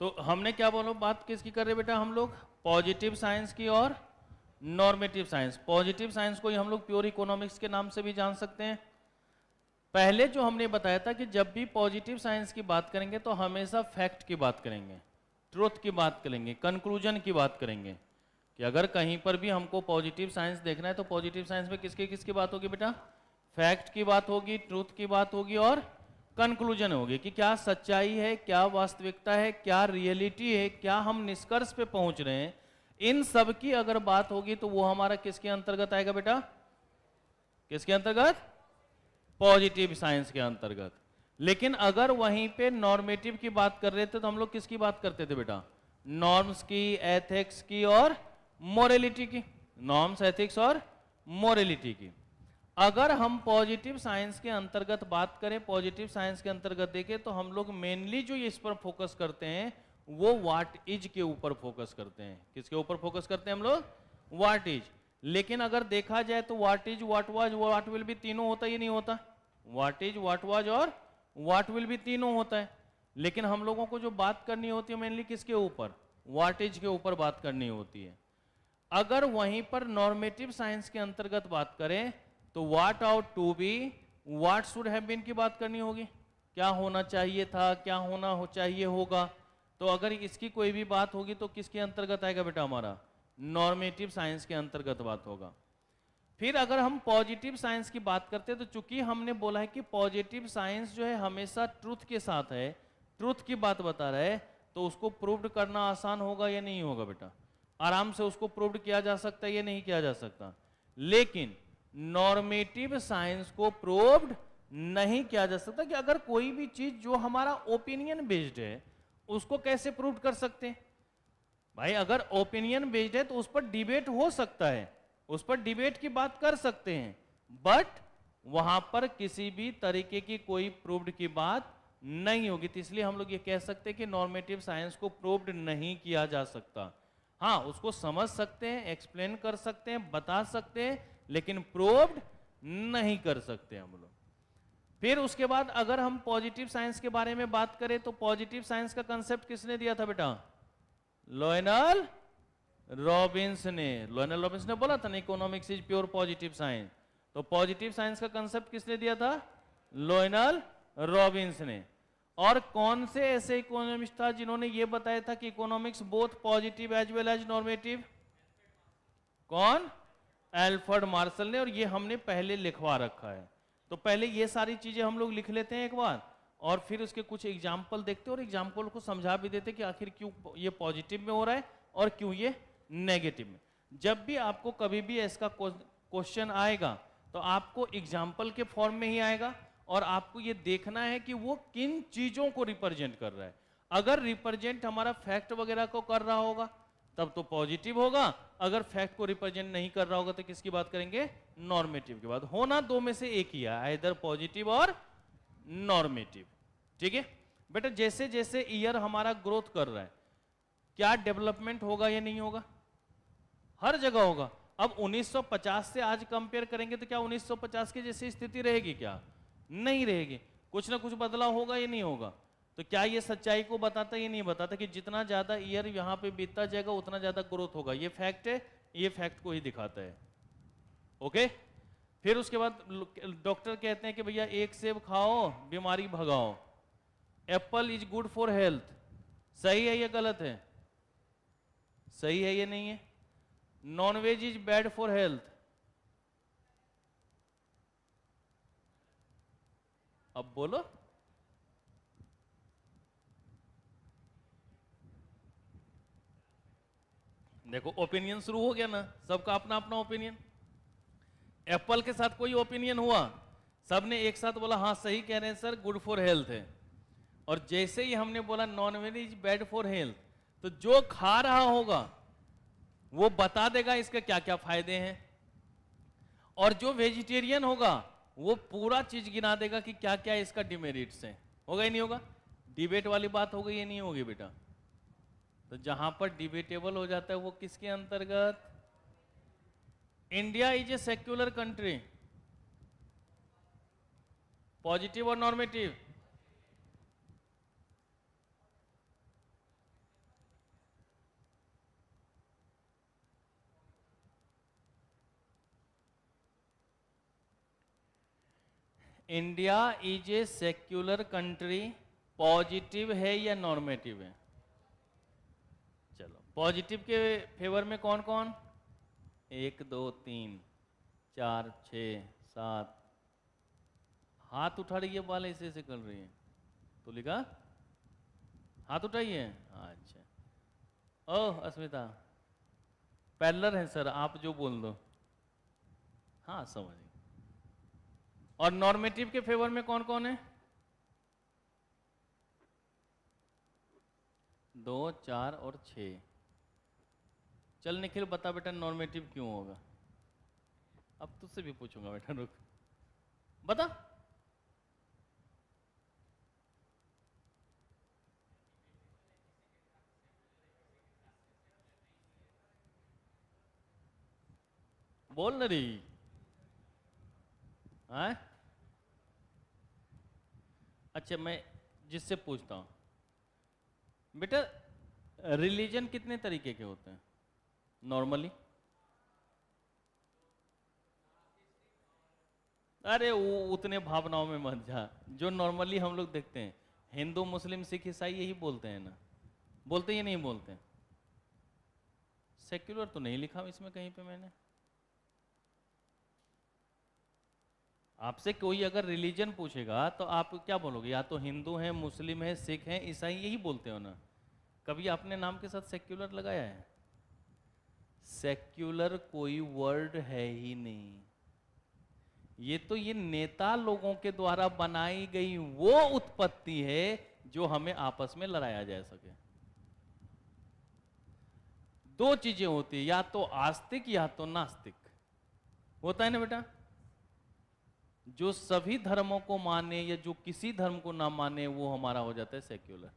तो हमने क्या बोलो, बात किसकी कर रहे बेटा हम लोग? पॉजिटिव साइंस की और नॉर्मेटिव साइंस। पॉजिटिव साइंस को ही हम लोग प्योर इकोनॉमिक्स के नाम से भी जान सकते हैं। पहले जो हमने बताया था कि जब भी पॉजिटिव साइंस की बात करेंगे तो हमेशा फैक्ट की बात करेंगे, ट्रुथ की बात करेंगे, कंक्लूजन की बात करेंगे। कि अगर कहीं पर भी हमको पॉजिटिव साइंस देखना है तो पॉजिटिव साइंस में किसकी बात होगी बेटा? फैक्ट की बात होगी, ट्रुथ की बात होगी और कंक्लूजन होगी कि क्या सच्चाई है, क्या वास्तविकता है, क्या रियलिटी है, क्या हम निष्कर्ष पे पहुंच रहे हैं। इन सब की अगर बात होगी तो वो हमारा किसके अंतर्गत आएगा बेटा? किसके अंतर्गत? पॉजिटिव साइंस के अंतर्गत। लेकिन अगर वहीं पे नॉर्मेटिव की बात कर रहे थे तो हम लोग किसकी बात करते थे बेटा? नॉर्म्स की, एथिक्स की और मोरलिटी की। नॉर्म्स, एथिक्स और मोरलिटी की। अगर हम पॉजिटिव साइंस के अंतर्गत बात करें, पॉजिटिव साइंस के अंतर्गत देखें तो हम लोग मेनली जो इस पर फोकस करते हैं वो व्हाट इज के ऊपर फोकस करते हैं। किसके ऊपर फोकस करते हैं हम लोग? What is. लेकिन अगर देखा जाए तो what is, what was, what will be तीनों होता ही नहीं होता। व्हाट इज, व्हाट वाज और व्हाट विल बी तीनों होता है। लेकिन हम लोगों को जो बात करनी होती है मेनली किसके ऊपर? व्हाट इज के ऊपर बात करनी होती है। अगर वहीं पर नॉर्मेटिव साइंस के अंतर्गत बात करें तो what ought to be, what should have been की बात करनी होगी। क्या होना चाहिए था, क्या होना चाहिए होगा। तो अगर इसकी कोई भी बात होगी तो किसके अंतर्गत आएगा बेटा? हमारा नॉर्मेटिव साइंस के अंतर्गत बात होगा। फिर अगर हम पॉजिटिव साइंस की बात करते हैं तो चूंकि हमने बोला है कि पॉजिटिव साइंस जो है हमेशा ट्रुथ के साथ है, ट्रुथ की बात बता रहा है, तो उसको प्रूव्ड करना आसान होगा या नहीं होगा बेटा? आराम से उसको प्रूव्ड किया जा सकता है या नहीं किया जा सकता। लेकिन नॉर्मेटिव साइंस को प्रूव्ड नहीं किया जा सकता कि अगर कोई भी चीज जो हमारा ओपिनियन बेस्ड है उसको कैसे प्रूव कर सकते हैं भाई? अगर ओपिनियन बेस्ड है तो उस पर डिबेट हो सकता है, उस पर डिबेट की बात कर सकते हैं, बट वहां पर किसी भी तरीके की कोई प्रूव्ड की बात नहीं होगी। तो इसलिए हम लोग ये कह सकते हैं कि नॉर्मेटिव साइंस को प्रूव्ड नहीं किया जा सकता। हाँ, उसको समझ सकते हैं, एक्सप्लेन कर सकते हैं, बता सकते हैं, लेकिन प्रूव्ड नहीं कर सकते हम लोग। फिर उसके बाद अगर हम पॉजिटिव साइंस के बारे में बात करें तो पॉजिटिव साइंस का कंसेप्ट किसने दिया था बेटा? लोयनल रॉबिन्स ने। लोयनल रॉबिन्स ने बोला था ना economics is pure positive science. तो पॉजिटिव साइंस का कंसेप्ट किसने दिया था? लोयनल रॉबिन्स ने। और कौन से ऐसे इकोनॉमिस्ट था जिन्होंने ये बताया था कि economics both positive as well as normative? कौन? एल्फ्रेड मार्शल ने। और ये हमने पहले लिखवा रखा है। तो पहले ये सारी चीजें हम लोग लिख लेते हैं एक बार और फिर उसके कुछ एग्जाम्पल देखते हैं और एग्जाम्पल को समझा भी देते कि आखिर क्यों ये पॉजिटिव में हो रहा है और क्यों ये नेगेटिव में। जब भी आपको कभी भी इसका क्वेश्चन आएगा तो आपको एग्जाम्पल के फॉर्म में ही आएगा और आपको ये देखना है कि वो किन चीजों को रिप्रेजेंट कर रहा है। अगर रिप्रेजेंट हमारा फैक्ट वगैरह को कर रहा होगा तब तो पॉजिटिव होगा, अगर फैक्ट को रिप्रेजेंट नहीं कर रहा होगा तो किसकी बात करेंगे? नॉर्मेटिव की बात। होना दो में से एक ही है, आइदर पॉजिटिव और नॉर्मेटिव। ठीक है बेटा, जैसे जैसे ईयर हमारा ग्रोथ कर रहा है क्या डेवलपमेंट होगा या नहीं होगा? हर जगह होगा। अब 1950 से आज कंपेयर करेंगे तो क्या 1950 की जैसी स्थिति रहेगी? क्या नहीं रहेगी। कुछ ना कुछ बदलाव होगा या नहीं होगा? तो क्या ये सच्चाई को बताता ये नहीं बताता कि जितना ज्यादा ईयर यहाँ पे बीतता जाएगा उतना ज्यादा ग्रोथ होगा? ये फैक्ट है, ये फैक्ट को ही दिखाता है। ओके, फिर उसके बाद डॉक्टर कहते हैं कि भैया एक सेब खाओ बीमारी भगाओ। Apple is good for health. सही है या गलत है? सही है या नहीं है? Non veg is bad for health. अब बोलो। देखो ओपिनियन शुरू हो गया ना, सबका अपना अपना ओपिनियन। एप्पल के साथ कोई ओपिनियन हुआ, सबने एक साथ बोला हाँ सही कह रहे हैं सर, गुड फॉर हेल्थ है। और जैसे ही हमने बोला non veg is bad for health, तो जो खा रहा होगा वो बता देगा इसके क्या क्या फायदे हैं, और जो वेजिटेरियन होगा वो पूरा चीज गिना देगा कि क्या क्या इसका डिमेरिट्स हैं। होगा ही नहीं होगा? डिबेट वाली बात होगी या नहीं होगी बेटा? तो जहां पर डिबेटेबल हो जाता है वो किसके अंतर्गत? India is a secular country. Positive और normative? India is a secular country, positive है या नॉर्मेटिव है? चलो, पॉजिटिव के फेवर में कौन कौन? 1 2 3 4 6 7। हाथ उठा रही है, बाल ऐसे ऐसे कर रही है, तो लिखा हाथ उठाइए। अच्छा, ओह अस्मिता, पैरेलल है सर, आप जो बोल दो। हाँ समझ गए। और नॉर्मेटिव के फेवर में कौन कौन है? 2 4 और 6। चल निखिल बता बेटा, नॉर्मेटिव क्यों होगा? अब तुझसे भी पूछूंगा बेटा, रुक बता। बोल न रही है। अच्छा, मैं जिससे पूछता हूं बेटा, रिलीजन कितने तरीके के होते हैं नॉर्मली? अरे वो उतने भावनाओं में मत जा। जो नॉर्मली हम लोग देखते हैं, हिंदू मुस्लिम सिख ईसाई यही बोलते हैं ना, बोलते ही नहीं बोलते? सेक्युलर तो नहीं लिखा इसमें कहीं पे मैंने। आपसे कोई अगर रिलीजन पूछेगा तो आप क्या बोलोगे? या तो हिंदू है, मुस्लिम है, सिख है, ईसाई, यही बोलते हो ना। कभी आपने नाम के साथ सेक्युलर लगाया है? सेक्युलर कोई वर्ड है ही नहीं। ये तो ये नेता लोगों के द्वारा बनाई गई वो उत्पत्ति है जो हमें आपस में लड़ाया जा सके। दो चीजें होती है, या तो आस्तिक या तो नास्तिक। होता है ना बेटा? जो सभी धर्मों को माने या जो किसी धर्म को ना माने, वो हमारा हो जाता है सेक्युलर।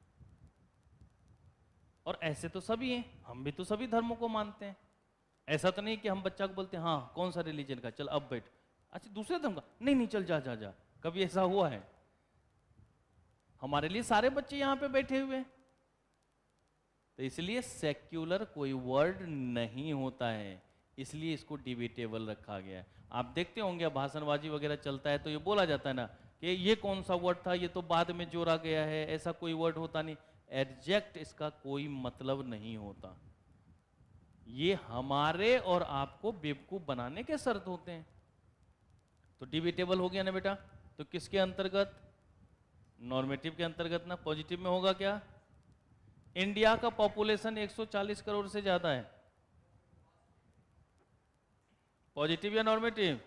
और ऐसे तो सभी हैं, हम भी तो सभी धर्मों को मानते हैं। ऐसा तो नहीं कि हम बच्चा को बोलते हैं हाँ कौन सा रिलीजन का, चल अब बैठ। अच्छा दूसरे धर्म का, नहीं नहीं चल जा जा जा। कभी ऐसा हुआ है? हमारे लिए सारे बच्चे यहां पे बैठे हुए हैं। तो इसलिए सेक्युलर कोई वर्ड नहीं होता है, इसलिए इसको डिबेटेबल रखा गया है। आप देखते होंगे भाषणबाजी वगैरह चलता है तो ये बोला जाता है ना कि ये कौन सा वर्ड था, ये तो बाद में जोड़ा गया है, ऐसा कोई वर्ड होता नहीं। एडजेक्ट इसका कोई मतलब नहीं होता। ये हमारे और आपको बेवकूफ बनाने के शर्त होते हैं। तो डिबेटेबल हो गया ना बेटा? तो किसके अंतर्गत? नॉर्मेटिव के अंतर्गत ना। पॉजिटिव में होगा क्या? इंडिया का पॉपुलेशन 140 करोड़ से ज्यादा है। पॉजिटिव या नॉर्मेटिव?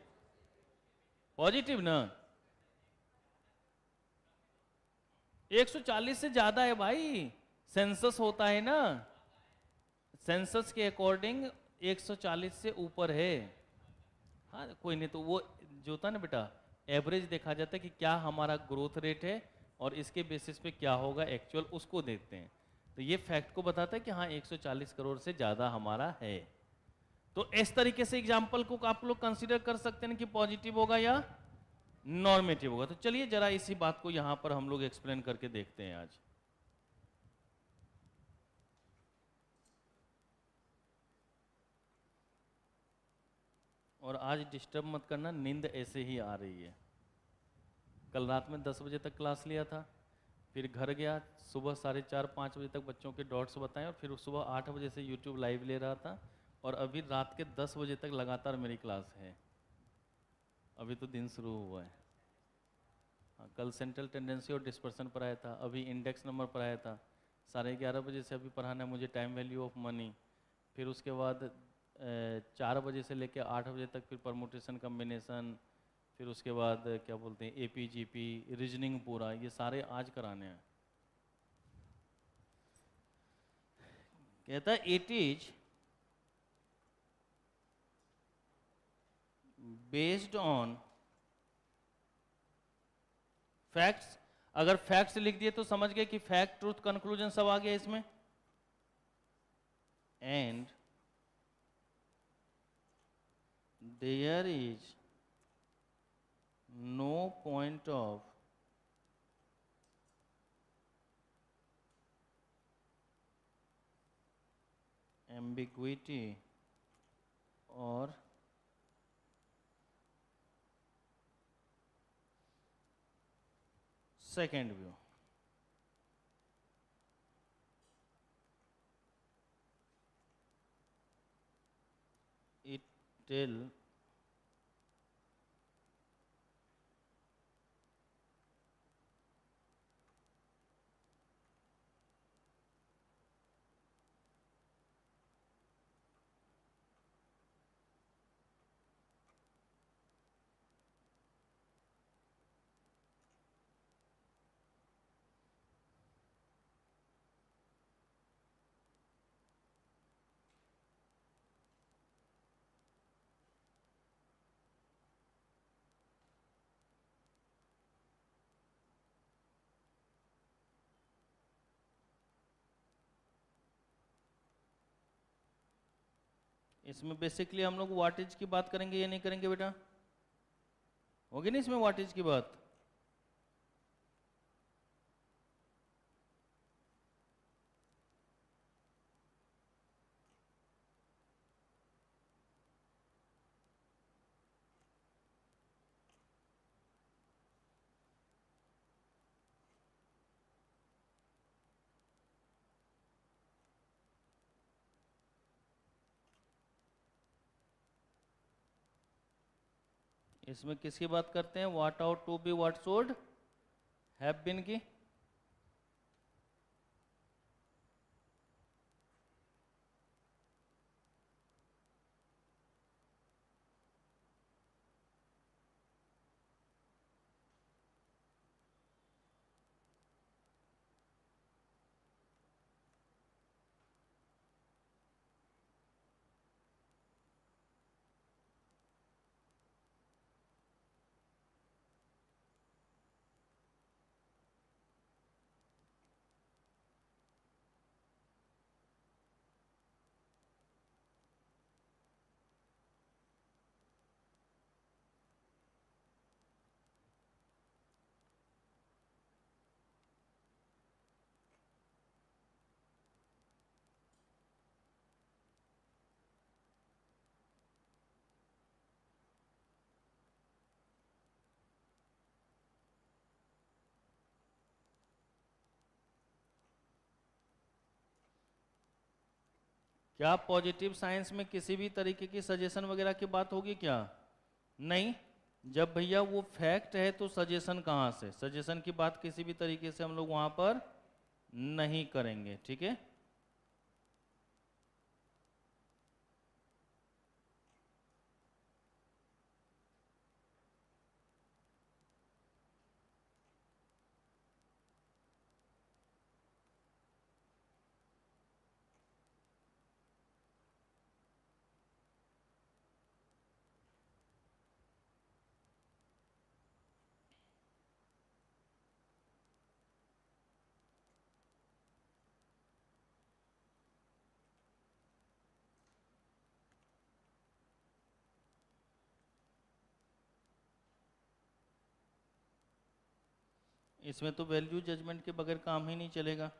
पॉजिटिव ना। 140 से ज्यादा है भाई, सेंसस होता है ना, सेंसस के अकॉर्डिंग 140 से ऊपर है। हाँ कोई नहीं, तो वो जो होता है ना बेटा, एवरेज देखा जाता है कि क्या हमारा ग्रोथ रेट है और इसके बेसिस पे क्या होगा एक्चुअल, उसको देखते हैं। तो ये फैक्ट को बताता है कि हाँ 140 करोड़ से ज़्यादा हमारा है। तो इस तरीके से एग्जाम्पल को आप लोग कंसीडर कर सकते हैं कि पॉजिटिव होगा या नॉर्मेटिव होगा। तो चलिए जरा इसी बात को यहां पर हम लोग एक्सप्लेन करके देखते हैं आज। और आज डिस्टर्ब मत करना, नींद ऐसे ही आ रही है। कल रात में 10 बजे तक क्लास लिया था, फिर घर गया, सुबह 4:30-5 बजे तक बच्चों के डॉट्स बताए, और फिर सुबह 8 बजे से यूट्यूब लाइव ले रहा था, और अभी रात के 10 बजे तक लगातार मेरी क्लास है। अभी तो दिन शुरू हुआ है। हाँ, कल सेंट्रल टेंडेंसी और डिस्पर्सन पर आया था, अभी इंडेक्स नंबर पर आया था। 11:30 बजे से अभी पढ़ाना है मुझे टाइम वैल्यू ऑफ मनी। फिर उसके बाद 4 बजे से लेकर 8 बजे तक फिर परमुटेशन कम्बिनेशन, फिर उसके बाद क्या बोलते हैं APGP, रीजनिंग पूरा, ये सारे आज कराने हैं। कहता है it is based on facts. अगर फैक्ट्स लिख दिए तो समझ गए कि फैक्ट ट्रूथ कंक्लूजन सब आ गया इसमें। And there is no point of ambiguity और सेकेंड व्यू, it tell इसमें बेसिकली हम लोग वाटेज की बात करेंगे या नहीं करेंगे बेटा? होगी ना इसमें वाटेज की बात? इसमें किसकी बात करते हैं? What ought to be what should have been की। क्या पॉजिटिव साइंस में किसी भी तरीके की सजेशन वगैरह की बात होगी क्या? नहीं। जब भैया वो फैक्ट है तो सजेशन कहाँ से? सजेशन की बात किसी भी तरीके से हम लोग वहां पर नहीं करेंगे, ठीक है? इसमें तो वैल्यू जजमेंट के बगैर काम ही नहीं चलेगा।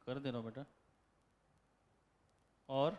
कर दे रहा हूं बेटा। और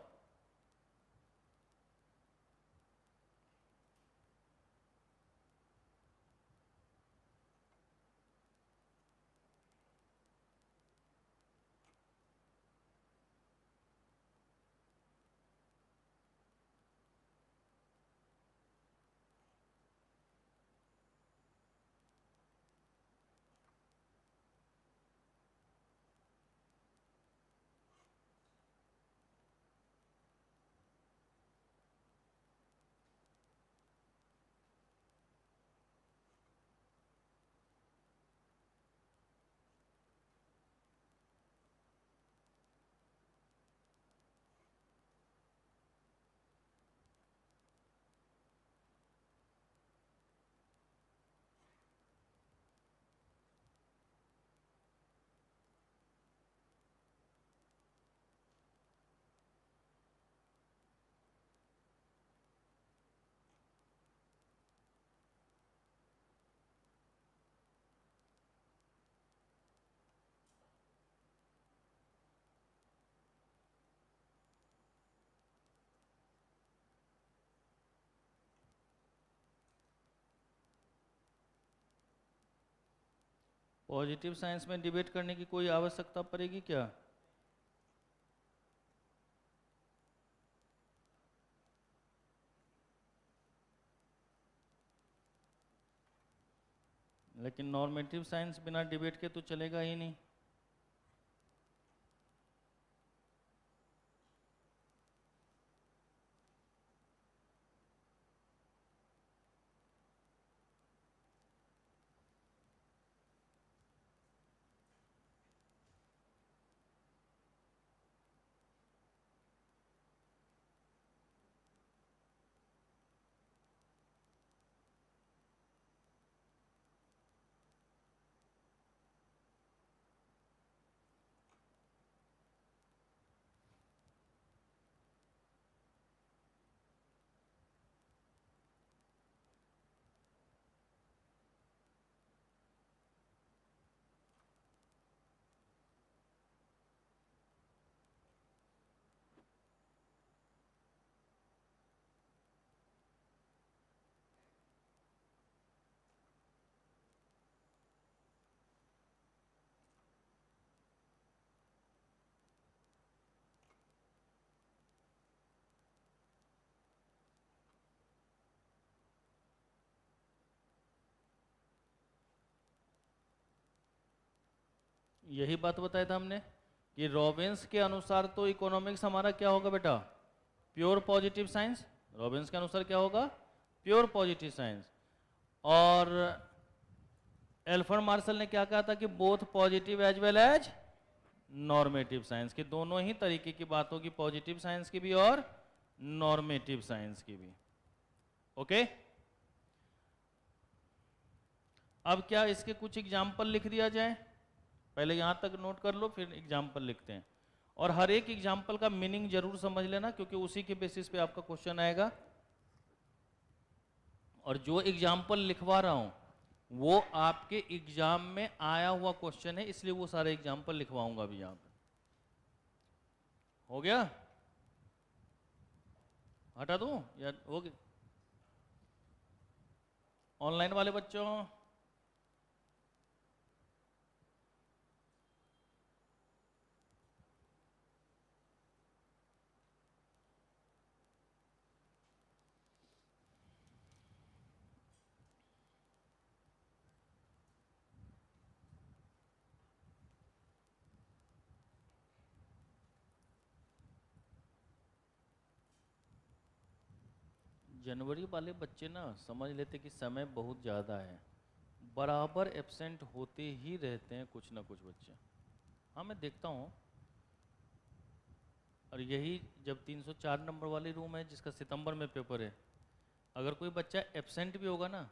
पॉजिटिव साइंस में डिबेट करने की कोई आवश्यकता पड़ेगी क्या? लेकिन नॉर्मेटिव साइंस बिना डिबेट के तो चलेगा ही नहीं। यही बात बताया था हमने कि रॉबिन्स के अनुसार तो इकोनॉमिक्स हमारा क्या होगा बेटा? Pure positive science. रॉबिन्स के अनुसार क्या होगा? Pure positive science. और एल्फ्रेड मार्शल ने क्या कहा था कि both positive as well as normative science, की दोनों ही तरीके की बात होगी, पॉजिटिव साइंस की भी और नॉर्मेटिव साइंस की भी। ओके, अब क्या इसके कुछ एग्जाम्पल लिख दिया जाए? पहले यहां तक नोट कर लो, फिर एग्जाम्पल लिखते हैं। और हर एक एग्जाम्पल का मीनिंग जरूर समझ लेना, क्योंकि उसी के बेसिस पे आपका क्वेश्चन आएगा। और जो एग्जाम्पल लिखवा रहा हूं वो आपके एग्जाम में आया हुआ क्वेश्चन है, इसलिए वो सारे एग्जाम्पल लिखवाऊंगा अभी यहां पे। हो गया? हटा दूं या हो गया? ऑनलाइन वाले बच्चों, जनवरी वाले बच्चे ना समझ लेते कि समय बहुत ज़्यादा है, बराबर एब्सेंट होते ही रहते हैं कुछ ना कुछ बच्चे। हाँ मैं देखता हूँ। और यही जब 304 नंबर वाली रूम है जिसका सितंबर में पेपर है, अगर कोई बच्चा एब्सेंट भी होगा ना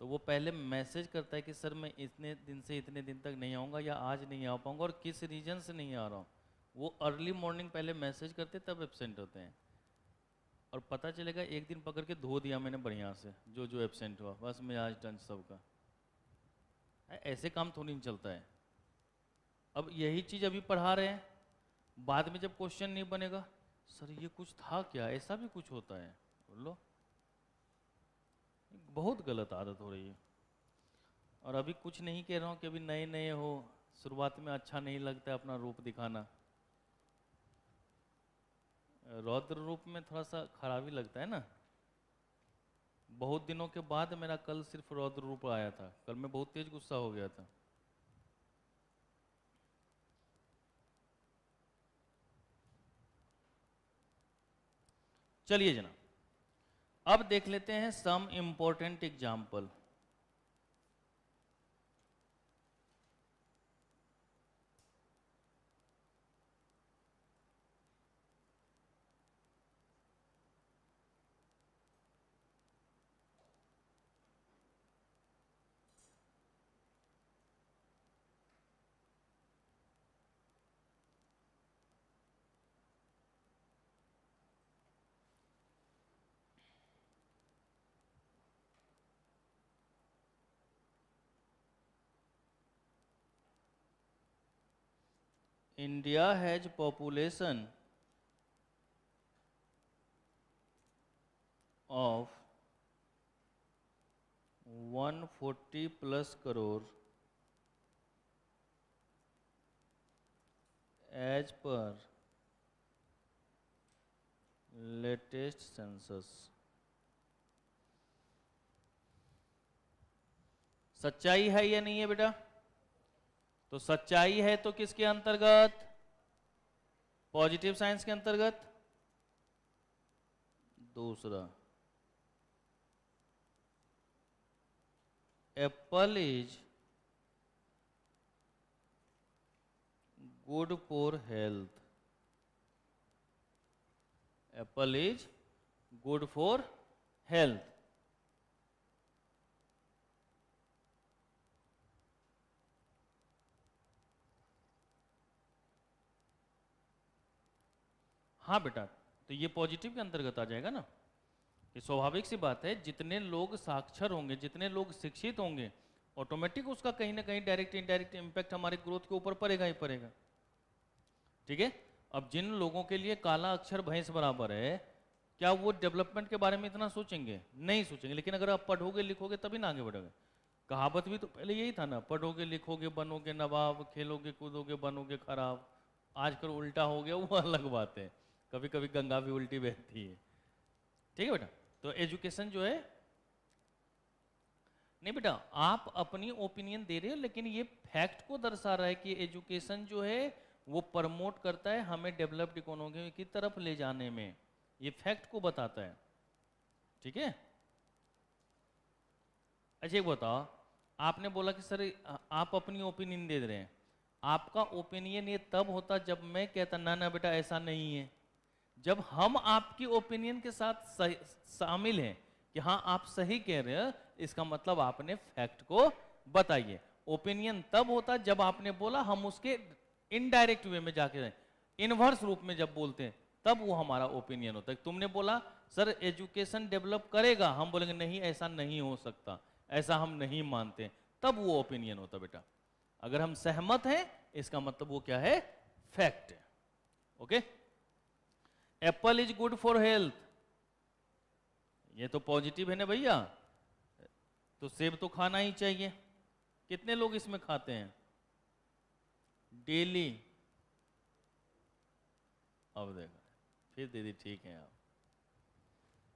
तो वो पहले मैसेज करता है कि सर मैं इतने दिन से इतने दिन तक नहीं आऊँगा या आज नहीं आ पाऊँगा और किस रीजन से नहीं आ रहा हूँ। वो अर्ली मॉर्निंग पहले मैसेज करते तब एब्सेंट होते हैं। और पता चलेगा एक दिन पकड़ के धो दिया मैंने बढ़िया से, जो जो एब्सेंट हुआ बस मैं आज डन सबका। ऐसे काम थोड़ी नहीं चलता है। अब यही चीज़ अभी पढ़ा रहे हैं, बाद में जब क्वेश्चन नहीं बनेगा, सर ये कुछ था क्या, ऐसा भी कुछ होता है, बोलो। बहुत गलत आदत हो रही है। और अभी कुछ नहीं कह रहा हूँ कि अभी नए नए हो, शुरुआत में अच्छा नहीं लगता है अपना रूप दिखाना। रौद्र रूप में थोड़ा सा खराबी लगता है ना। बहुत दिनों के बाद मेरा कल सिर्फ रौद्र रूप आया था, कल मैं बहुत तेज गुस्सा हो गया था। चलिए जनाब, अब देख लेते हैं some important example. India has population of 140 plus crore as per latest census. सच्चाई है या नहीं है बेटा? तो सच्चाई है तो किसके अंतर्गत? पॉजिटिव साइंस के अंतर्गत। दूसरा, Apple is good for health. Apple is good for health. हाँ बेटा, तो ये पॉजिटिव के अंतर्गत आ जाएगा ना। ये स्वाभाविक सी बात है, जितने लोग साक्षर होंगे, जितने लोग शिक्षित होंगे, ऑटोमेटिक उसका कहीं ना कहीं डायरेक्ट इनडायरेक्ट इम्पैक्ट हमारे ग्रोथ के ऊपर पड़ेगा ही पड़ेगा। ठीक है। अब जिन लोगों के लिए काला अक्षर भैंस बराबर है, क्या वो डेवलपमेंट के बारे में इतना सोचेंगे? नहीं सोचेंगे। लेकिन अगर आप पढ़ोगे लिखोगे तभी ना आगे बढ़ोगे। कहावत भी तो पहले यही था ना, पढ़ोगे लिखोगे बनोगे नवाब, खेलोगे कूदोगे बनोगे खराब। आजकल उल्टा हो गया, वो अलग बात है। कभी कभी गंगा भी उल्टी बहती है। ठीक है बेटा। तो एजुकेशन जो है, नहीं बेटा आप अपनी ओपिनियन दे रहे हो, लेकिन ये फैक्ट को दर्शा रहा है कि एजुकेशन जो है वो प्रमोट करता है हमें डेवलप्ड इकोनॉमी की तरफ ले जाने में। ये फैक्ट को बताता है। ठीक है। अच्छा एक बताओ, आपने बोला कि सर आप अपनी ओपिनियन दे रहे हैं। आपका ओपिनियन ये तब होता जब मैं कहता ना ना बेटा ऐसा नहीं है। जब हम आपकी ओपिनियन के साथ शामिल हैं कि हाँ आप सही कह रहे हो, इसका मतलब आपने फैक्ट को बताइए। ओपिनियन तब होता जब आपने बोला, हम उसके इनडायरेक्ट वे में जाके इनवर्स रूप में जब बोलते हैं तब वो हमारा ओपिनियन होता है। तुमने बोला सर एजुकेशन डेवलप करेगा, हम बोलेंगे नहीं ऐसा नहीं हो सकता, ऐसा हम नहीं मानते, तब वो ओपिनियन होता बेटा। अगर हम सहमत हैं इसका मतलब वो क्या है? फैक्ट है। Okay. Apple is good for health, ये तो पॉजिटिव है ना भैया। तो सेब तो खाना ही चाहिए। कितने लोग इसमें खाते हैं डेली? अब देखो फिर दीदी ठीक है आप।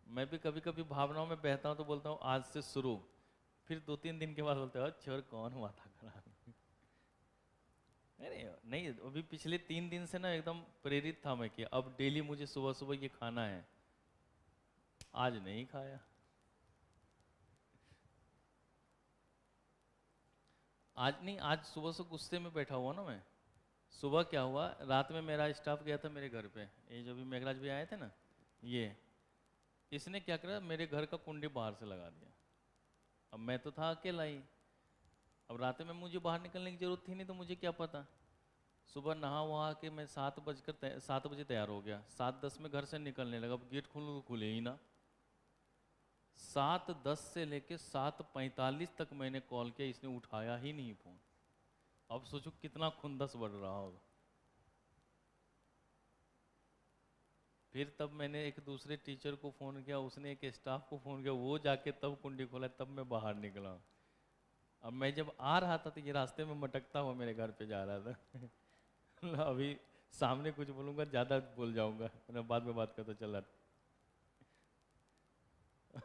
मैं भी कभी कभी भावनाओं में बहता हूं तो बोलता हूं आज से शुरू, फिर 2-3 दिन के बाद बोलते हो छोर कौन माथा खराब। अरे नहीं, अभी पिछले 3 दिन से ना एकदम प्रेरित था मैं कि अब डेली मुझे सुबह सुबह ये खाना है। आज नहीं खाया। आज नहीं, आज सुबह से गुस्से में बैठा हुआ ना मैं। सुबह क्या हुआ, रात में मेरा स्टाफ गया था मेरे घर पे, ये जो भी मेघराज भी आए थे ना, ये इसने क्या करा, मेरे घर का कुंडी बाहर से लगा दिया। अब मैं तो था अकेला ही। अब रात में मुझे बाहर निकलने की जरूरत थी नहीं, तो मुझे क्या पता। सुबह नहा वहा के मैं 7 बजे तैयार हो गया। 7:10 में घर से निकलने लगा। अब गेट खोलूँ तो खुले ही ना। 7:10 से लेके 7:45 तक मैंने कॉल किया, इसने उठाया ही नहीं फोन। अब सोचो कितना खुंदस बढ़ रहा होगा। फिर तब मैंने एक दूसरे टीचर को फ़ोन किया, उसने एक स्टाफ को फ़ोन किया, वो जाके तब कुंडी खोला, तब मैं बाहर निकला। अब मैं जब आ रहा था तो ये रास्ते में मटकता हुआ मेरे घर पे जा रहा था। अभी सामने कुछ बोलूँगा ज़्यादा बोल जाऊँगा, मैं बाद में बात करता चला।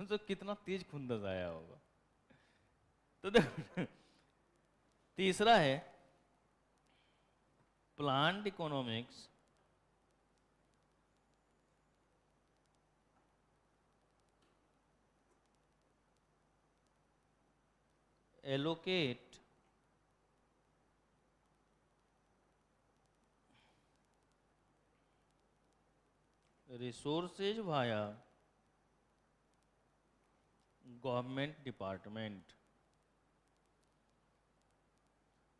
तो कितना तेज खुंदस आया होगा। तो देखो तीसरा है plant economics allocate resources via government department.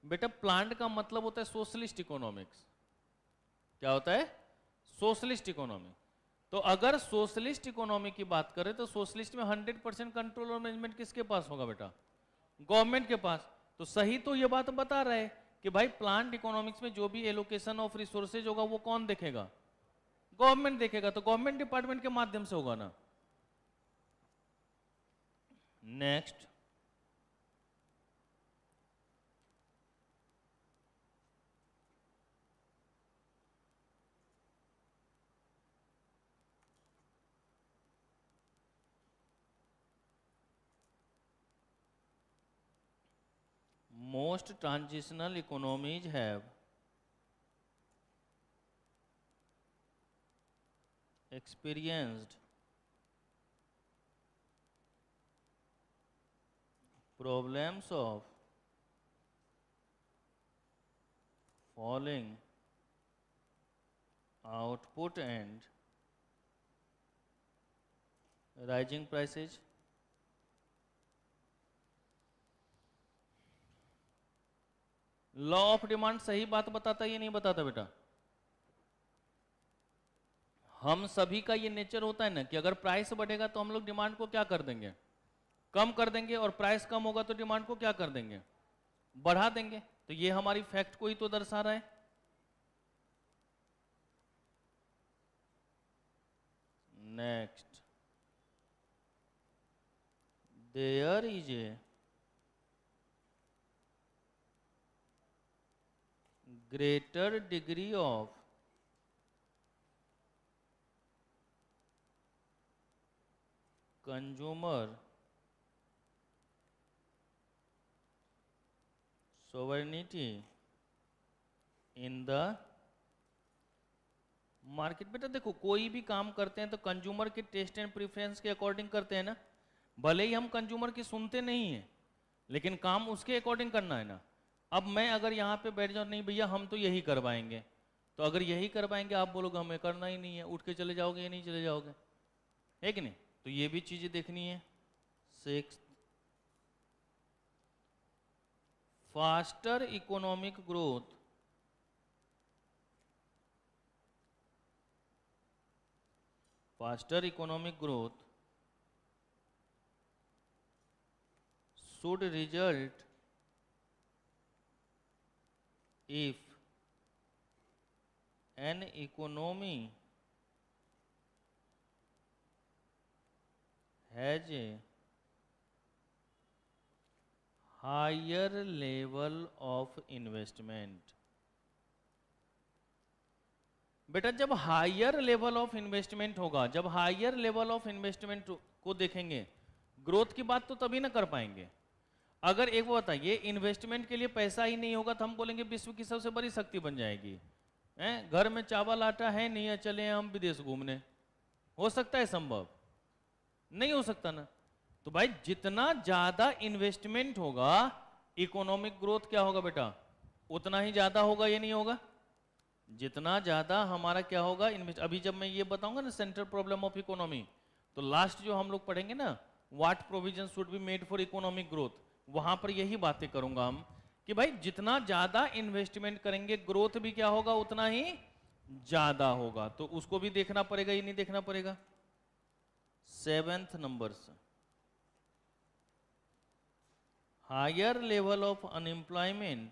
बेटा प्लांट का मतलब होता है सोशलिस्ट इकोनॉमिक्स। क्या होता है? Socialist economy. तो अगर सोशलिस्ट इकोनॉमी की बात करें तो सोशलिस्ट में 100% कंट्रोल और मैनेजमेंट किसके पास होगा बेटा? गवर्नमेंट के पास। तो सही तो ये बात बता रहे हैं कि भाई प्लांट इकोनॉमिक्स में जो भी एलोकेशन ऑफ रिसोर्सेज होगा वो कौन देखेगा? गवर्नमेंट देखेगा। तो गवर्नमेंट डिपार्टमेंट के माध्यम से होगा ना। Next, most transitional economies have experienced problems of falling output and rising prices. Law of demand सही बात बताता है ये नहीं बताता बेटा? हम सभी का ये नेचर होता है ना कि अगर प्राइस बढ़ेगा तो हम लोग डिमांड को क्या कर देंगे, कम कर देंगे, और प्राइस कम होगा तो डिमांड को क्या कर देंगे, बढ़ा देंगे। तो ये हमारी फैक्ट को ही तो दर्शा रहा है। Next, there is a greater degree of consumer sovereignty in the market. बेटा देखो, कोई भी काम करते हैं तो कंज्यूमर के टेस्ट एंड प्रेफरेंस के अकॉर्डिंग करते हैं ना। भले ही हम कंज्यूमर की सुनते नहीं हैं, लेकिन काम उसके अकॉर्डिंग करना है ना। अब मैं अगर यहाँ पे बैठ जाऊँ, नहीं भैया हम तो यही करवाएंगे, तो अगर यही करवाएंगे आप बोलोगे हमें करना ही नहीं है, उठ के चले जाओगे या नहीं चले जाओगे, है कि नहीं? तो ये भी चीजें देखनी है। 6, faster economic growth should result if an economy has a higher level of investment। बेटा जब हायर लेवल ऑफ इन्वेस्टमेंट होगा, जब हायर लेवल ऑफ इन्वेस्टमेंट को देखेंगे, ग्रोथ की बात तो तभी ना कर पाएंगे। अगर एक वो बताइए, इन्वेस्टमेंट के लिए पैसा ही नहीं होगा तो हम बोलेंगे विश्व की सबसे बड़ी शक्ति बन जाएगी, हैं? घर में चावल आटा है नहीं है, चले हम विदेश घूमने, हो सकता है संभव? नहीं हो सकता ना। तो भाई जितना ज्यादा इन्वेस्टमेंट होगा, इकोनॉमिक ग्रोथ क्या होगा बेटा, उतना ही ज्यादा होगा, ये नहीं होगा? जितना ज्यादा हमारा क्या होगा इन्वेस्ट। अभी जब मैं ये बताऊंगा ना सेंट्रल प्रॉब्लम ऑफ इकोनॉमी, तो लास्ट जो हम लोग पढ़ेंगे ना, what provision should be made for economic growth, वहां पर यही बातें करूंगा हम कि भाई जितना ज्यादा इन्वेस्टमेंट करेंगे, ग्रोथ भी क्या होगा उतना ही ज्यादा होगा। तो उसको भी देखना पड़ेगा, ये नहीं देखना पड़ेगा। 7th नंबर से, higher level of unemployment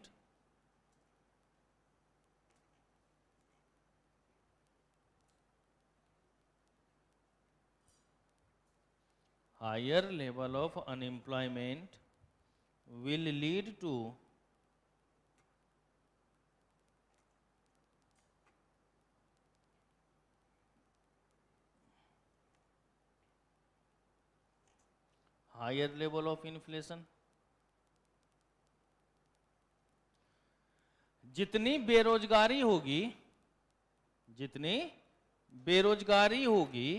will lead to higher level of inflation। जितनी बेरोजगारी होगी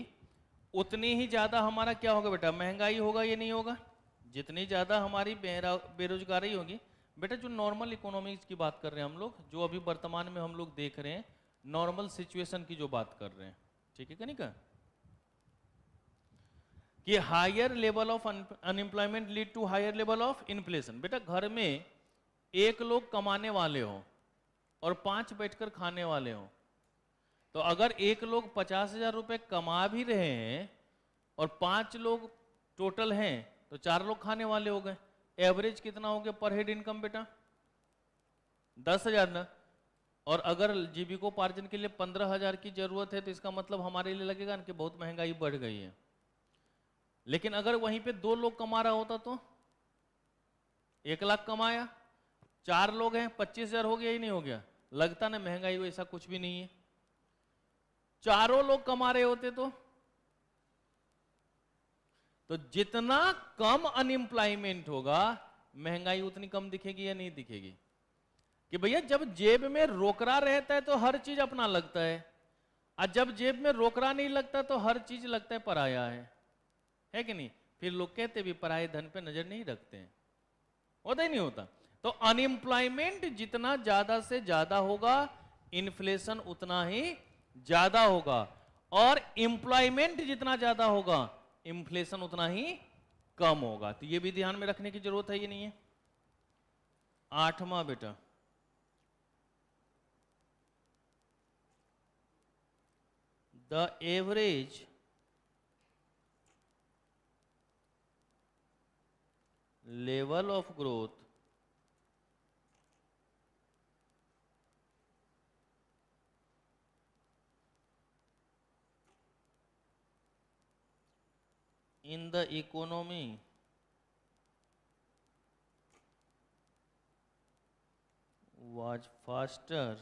उतनी ही ज्यादा हमारा क्या होगा बेटा, महंगाई होगा, ये नहीं होगा? जितनी ज्यादा हमारी बेरोजगारी होगी, बेटा जो नॉर्मल इकोनॉमिक्स की बात कर रहे हैं हम लोग, जो अभी वर्तमान में हम लोग देख रहे हैं, नॉर्मल सिचुएशन की जो बात कर रहे हैं, ठीक है कि नहीं का, कि higher level of unemployment lead to higher level of inflation. बेटा घर में एक लोग कमाने वाले हो और 5 बैठकर खाने वाले हो, तो अगर एक लोग 50,000 रुपए कमा भी रहे हैं और 5 लोग टोटल हैं, तो 4 लोग खाने वाले हो गए। एवरेज कितना हो गया पर हेड इनकम बेटा? 10,000 ना। और अगर जीविकोपार्जन के लिए 15,000 की जरूरत है, तो इसका मतलब हमारे लिए लगेगा ना कि बहुत महंगाई बढ़ गई है। लेकिन अगर वहीं पे 2 लोग कमा रहा होता तो 1 लाख कमाया, 4 लोग हैं, 25,000 हो गया, ही नहीं हो गया? लगता ना महंगाई हो, ऐसा कुछ भी नहीं है। चारों लोग कमा रहे होते तो जितना कम अनएम्प्लॉयमेंट होगा, महंगाई उतनी कम दिखेगी या नहीं दिखेगी? कि भैया जब जेब में रोकड़ा रहता है तो हर चीज अपना लगता है, और जब जेब में रोकड़ा नहीं लगता तो हर चीज लगता है पराया है कि नहीं? फिर लोग कहते भी पराये धन पे नजर नहीं रखते हैं, होता ही नहीं होता। तो अनएम्प्लॉयमेंट जितना ज्यादा से ज्यादा होगा, इन्फ्लेशन उतना ही ज्यादा होगा, और एम्प्लॉयमेंट जितना ज्यादा होगा, इन्फ्लेशन उतना ही कम होगा। तो ये भी ध्यान में रखने की जरूरत है, ये नहीं है। 8वां बेटा, the average level of growth in the economy was faster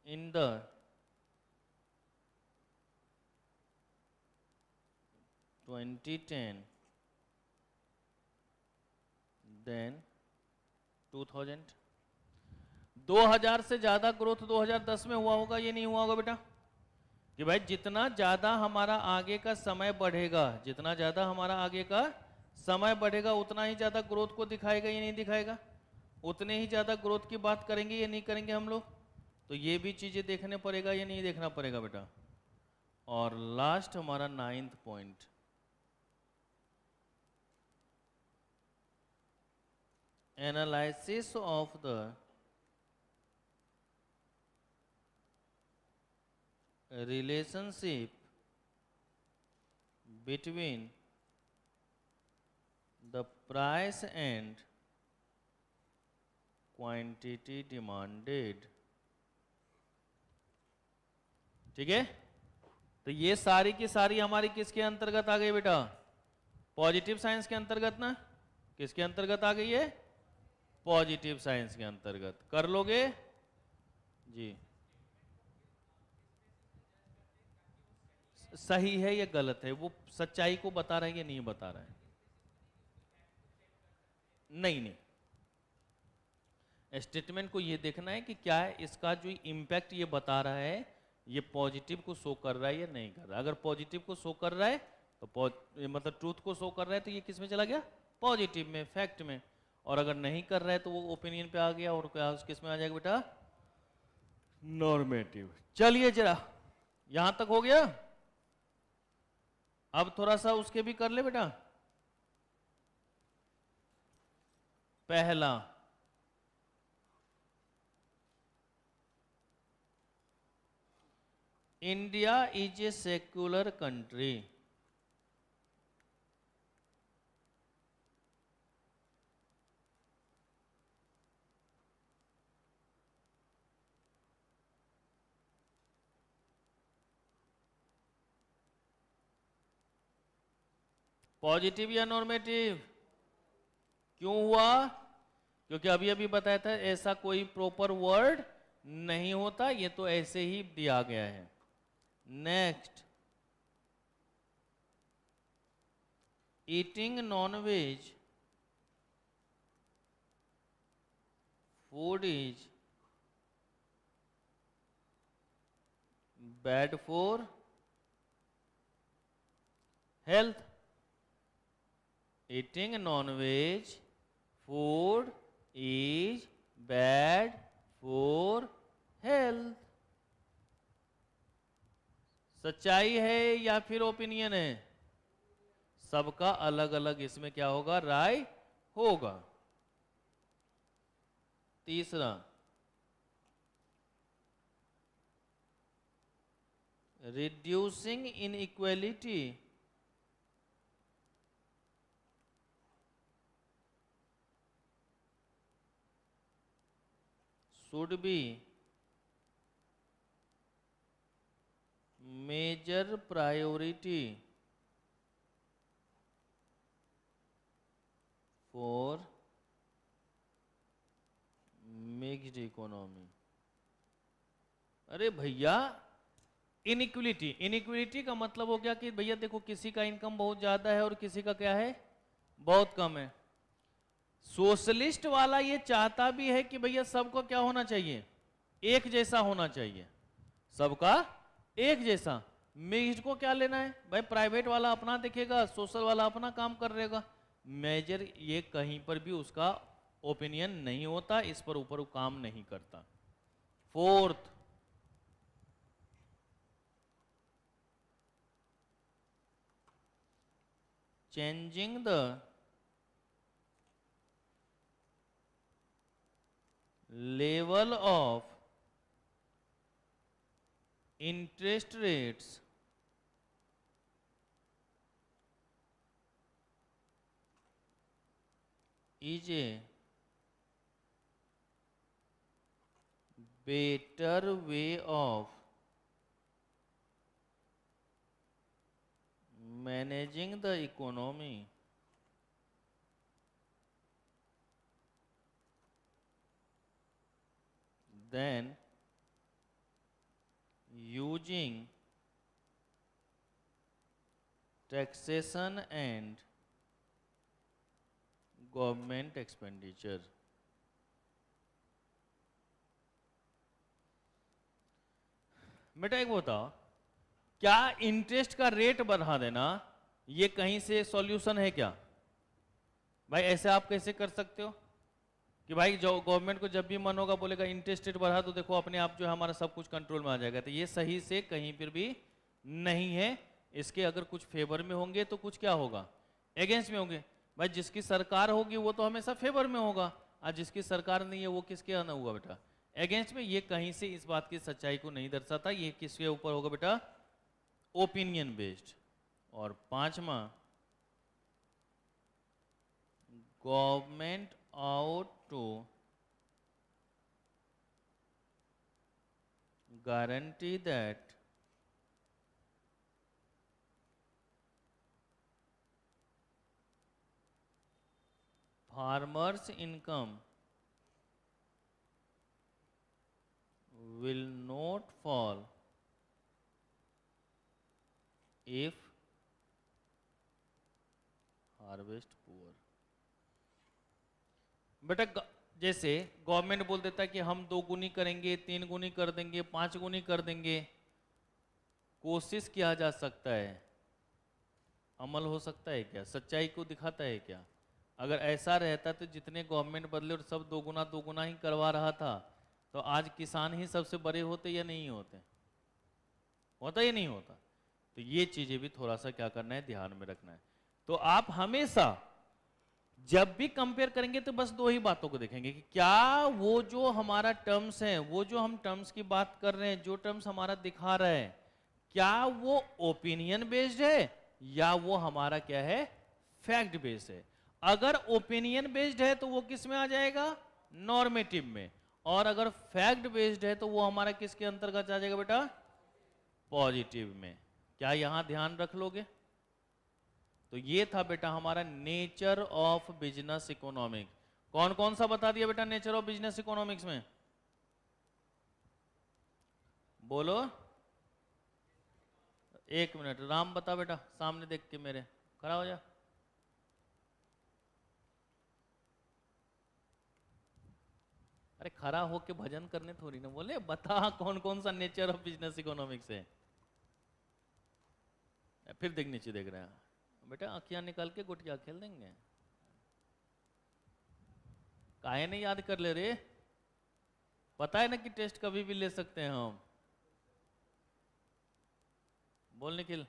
in the 2010 than 2000। 2000 से ज्यादा ग्रोथ 2010 में हुआ होगा, ये नहीं हुआ होगा बेटा? कि भाई जितना ज्यादा हमारा आगे का समय बढ़ेगा, जितना ज्यादा हमारा आगे का समय बढ़ेगा उतना ही ज्यादा ग्रोथ को दिखाएगा, ये नहीं दिखाएगा? उतने ही ज्यादा ग्रोथ की बात करेंगे या नहीं करेंगे हम लोग? तो ये भी चीजें देखने पड़ेगा या नहीं देखना पड़ेगा बेटा? और लास्ट हमारा 9th point, analysis of the relationship between the price and quantity demanded। ठीक है? तो ये सारी की सारी हमारी किसके अंतर्गत आ गई बेटा? पॉजिटिव साइंस के अंतर्गत ना? किसके अंतर्गत आ गई है? पॉजिटिव साइंस के अंतर्गत। कर लोगे जी? सही है या गलत है, वो सच्चाई को बता रहा है या नहीं बता रहा है? नहीं, स्टेटमेंट को ये देखना है कि क्या है इसका जो इम्पैक्ट ये बता रहा है, ये पॉजिटिव को शो कर रहा है या नहीं कर रहा है। अगर पॉजिटिव को शो कर रहा है तो मतलब ट्रूथ को शो कर रहा है तो ये किस में चला गया? पॉजिटिव में, फैक्ट में। और अगर नहीं कर रहा है तो वो ओपिनियन पे आ गया, और क्या किस में आ जाएगा बेटा? नॉर्मेटिव। चलिए जरा यहां तक हो गया। अब थोड़ा सा उसके भी कर ले बेटा। पहला, India is a secular country. Positive या नॉर्मेटिव? क्यों हुआ? क्योंकि अभी अभी बताया था ऐसा कोई प्रॉपर वर्ड नहीं होता, ये तो ऐसे ही दिया गया है। Next, eating non veg food is bad for health. Eating non-veg food is bad for health। सच्चाई है या फिर ओपिनियन है? सबका अलग अलग इसमें क्या होगा? राय होगा। तीसरा, reducing inequality should be major priority for mixed economy। अरे भैया, इनइक्वालिटी, इनइक्वालिटी का मतलब हो गया कि भैया देखो किसी का इनकम बहुत ज्यादा है और किसी का क्या है? बहुत कम है। सोशलिस्ट वाला ये चाहता भी है कि भैया सबको क्या होना चाहिए, एक जैसा होना चाहिए, सबका एक जैसा। मिक्स्ड को क्या लेना है भाई, प्राइवेट वाला अपना देखेगा, सोशल वाला अपना काम कर रहेगा। मेजर ये कहीं पर भी उसका ओपिनियन नहीं होता, इस पर ऊपर वो काम नहीं करता। Fourth, changing the level of interest rates is a better way of managing the economy than using taxation and government expenditure। बेटा एक बताओ, क्या इंटरेस्ट का रेट बढ़ा देना ये कहीं से सॉल्यूशन है क्या? भाई ऐसे आप कैसे कर सकते हो कि भाई जो गवर्नमेंट को जब भी मन होगा बोलेगा इंटरेस्ट रेट बढ़ा, तो देखो अपने आप जो है हमारा सब कुछ कंट्रोल में आ जाएगा। तो ये सही से कहीं पर भी नहीं है। इसके अगर कुछ फेवर में होंगे तो कुछ क्या होगा, अगेंस्ट में होंगे। भाई जिसकी सरकार होगी वो तो हमेशा फेवर में होगा, और जिसकी सरकार नहीं है वो किसके आना हुआ बेटा, अगेंस्ट में। ये कहीं से इस बात की सच्चाई को नहीं दर्शाता। ये किसके ऊपर होगा बेटा, ओपिनियन बेस्ड। और पांचवा, government ought to guarantee that farmers income will not fall if harvest poor। बेटा जैसे गवर्नमेंट बोल देता है कि हम 2 गुनी करेंगे, 3 गुनी कर देंगे, 5 गुनी कर देंगे, कोशिश किया जा सकता है, अमल हो सकता है क्या, सच्चाई को दिखाता है क्या? अगर ऐसा रहता तो जितने गवर्नमेंट बदले और सब 2 गुना ही करवा रहा था, तो आज किसान ही सबसे बड़े होते या नहीं होते? होता या नहीं होता? तो ये चीजें भी थोड़ा सा क्या करना है, ध्यान में रखना है। तो आप हमेशा जब भी कंपेयर करेंगे तो बस 2 ही बातों को देखेंगे कि क्या वो जो हमारा टर्म्स है, वो जो हम टर्म्स की बात कर रहे हैं, जो टर्म्स हमारा दिखा रहा है, क्या वो ओपिनियन बेस्ड है या वो हमारा क्या है, फैक्ट बेस्ड है। अगर ओपिनियन बेस्ड है तो वो किस में आ जाएगा, नॉर्मेटिव में। और अगर फैक्ट बेस्ड है तो वो हमारा किसके अंतर्गत आ जाएगा बेटा, पॉजिटिव में। क्या यहां ध्यान रख लोगे? तो ये था बेटा हमारा नेचर ऑफ बिजनेस इकोनॉमिक्स। कौन कौन सा बता दिया बेटा नेचर ऑफ बिजनेस इकोनॉमिक्स में, बोलो? 1 मिनट, राम बता बेटा, सामने देख के मेरे खड़ा हो जा। अरे खड़ा होके भजन करने थोड़ी ना बोले, बता कौन कौन सा नेचर ऑफ बिजनेस इकोनॉमिक्स है। फिर देख नीचे देख रहे हैं बेटा, आंखियां निकाल के गुटिया खेल देंगे। काहे नहीं याद कर ले रे, पता है ना कि टेस्ट कभी भी ले सकते हैं हम। बोल Nikhil,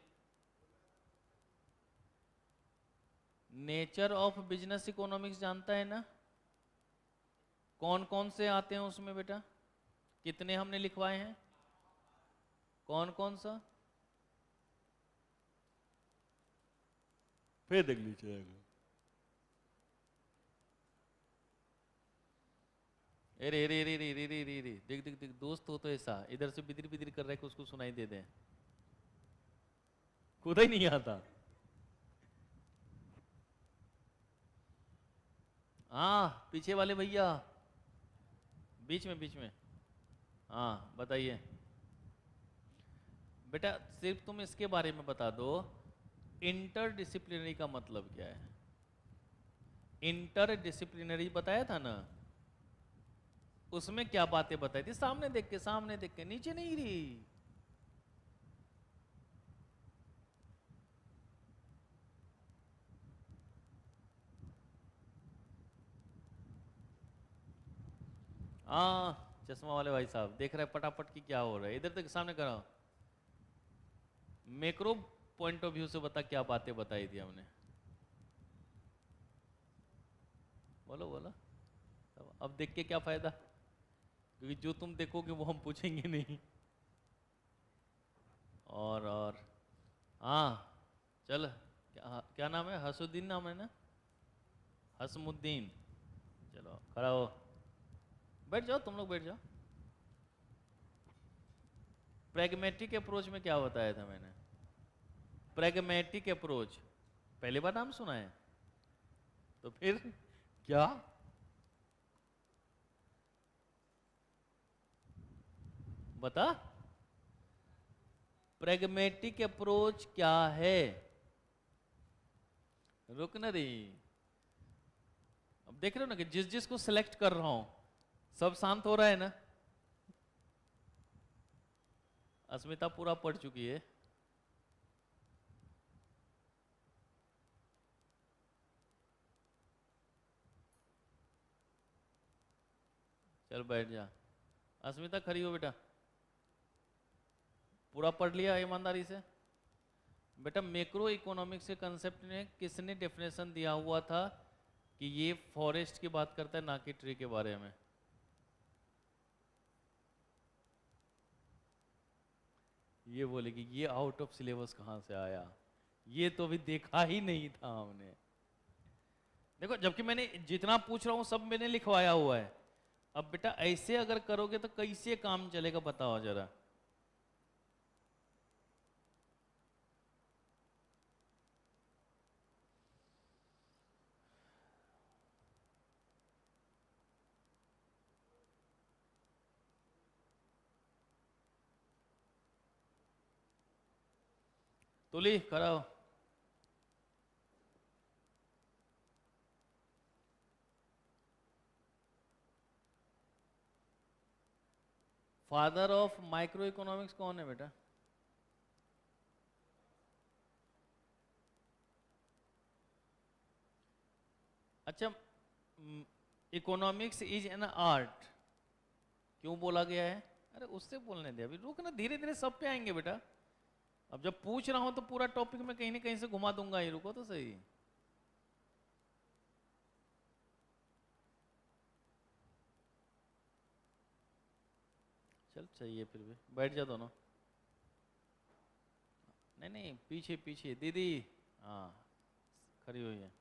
nature of business economics जानता है ना? कौन कौन से आते हैं उसमें बेटा, कितने हमने लिखवाए हैं, कौन कौन सा? फिर देख लीजिए। अरे अरे अरे अरे अरे अरे अरे, देख देख देख, दोस्त हो तो ऐसा इधर से बिदरी बिदरी कर रहा है कि उसको सुनाई दे दे, खुद ही नहीं आता। हाँ पीछे वाले भैया, बीच में। हाँ बताइए बेटा, सिर्फ तुम इसके बारे में बता दो इंटरडिसिप्लिनरी का मतलब क्या है। इंटर डिसिप्लिनरी बताया था ना, उसमें क्या बातें बताई थी? सामने देख के, नीचे नहीं रही। हाँ, चश्मा वाले भाई साहब देख रहे हैं पटापट की क्या हो रहा है, इधर तक सामने कराओ। मैक्रो पॉइंट ऑफ व्यू से बता क्या बातें बताई थी हमने, बोलो बोलो। अब देख के क्या फायदा, क्योंकि जो तुम देखोगे वो हम पूछेंगे नहीं। और हाँ, चल, क्या क्या नाम है? हसुद्दीन नाम है ना? हसमुद्दीन। चलो खड़ा हो, बैठ जाओ, तुम लोग बैठ जाओ। प्रैग्मेटिक अप्रोच में क्या बताया था मैंने? प्रैग्मेटिक अप्रोच पहली बार नाम सुना है? तो फिर क्या? बता, प्रैग्मेटिक अप्रोच क्या है? रुक न रही। अब देख रहे हो ना कि जिस जिस को सिलेक्ट कर रहा हूं सब शांत हो रहा है ना? अस्मिता पूरा पढ़ चुकी है। चल बैठ जा। अस्मिता खड़ी हो बेटा, पूरा पढ़ लिया ईमानदारी से? बेटा मैक्रो इकोनॉमिक्स के कंसेप्ट में किसने डेफिनेशन दिया हुआ था कि ये फॉरेस्ट की बात करता है ना कि ट्री के बारे में? ये बोले कि ये आउट ऑफ सिलेबस कहां से आया, ये तो अभी देखा ही नहीं था हमने। देखो, जबकि मैंने जितना पूछ रहा हूं सब मैंने लिखवाया हुआ है। अब बेटा ऐसे अगर करोगे तो कैसे काम चलेगा बताओ जरा। तुली खड़ा हो। फादर ऑफ माइक्रो इकोनॉमिक्स कौन है बेटा? अच्छा, इकोनॉमिक्स इज एन आर्ट क्यों बोला गया है? अरे उससे बोलने दे, अभी रुक ना, धीरे धीरे सब पे आएंगे बेटा। अब जब पूछ रहा हूं तो पूरा टॉपिक में कहीं ना कहीं से घुमा दूंगा ही, रुको तो सही। चल चाहिए फिर भी, बैठ जा दोनों। नहीं नहीं, पीछे पीछे दीदी। हाँ, खड़ी हुई है।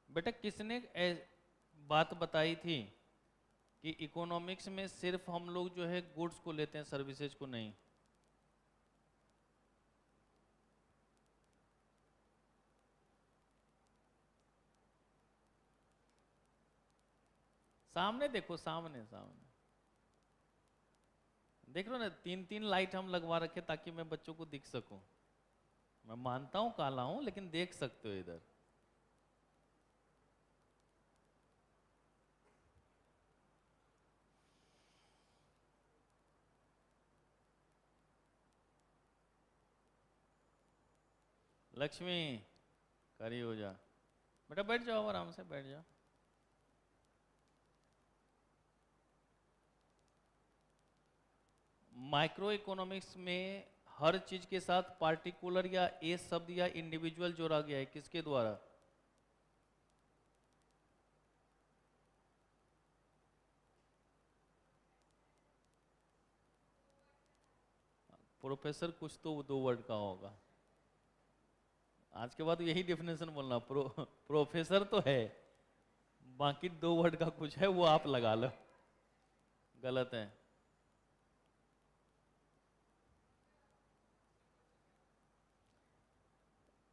बेटा किसने बात बताई थी कि इकोनॉमिक्स में सिर्फ हम लोग जो है गुड्स को लेते हैं, सर्विसेज को नहीं? सामने देखो, सामने सामने देख लो ना, तीन तीन लाइट हम लगवा रखे ताकि मैं बच्चों को दिख सकूं। मैं मानता हूं काला हूं लेकिन देख सकते हो इधर। लक्ष्मी खड़ी हो जा बेटा, बैठ जाओ, आराम से बैठ जाओ। माइक्रो इकोनॉमिक्स में हर चीज के साथ पार्टिकुलर या ए शब्द या इंडिविजुअल जोड़ा गया है, किसके द्वारा? प्रोफेसर कुछ तो दो वर्ड का होगा। आज के बाद यही डेफिनेशन बोलना, प्रोफेसर तो है, बाकी दो वर्ड का कुछ है वो आप लगा लो। गलत है।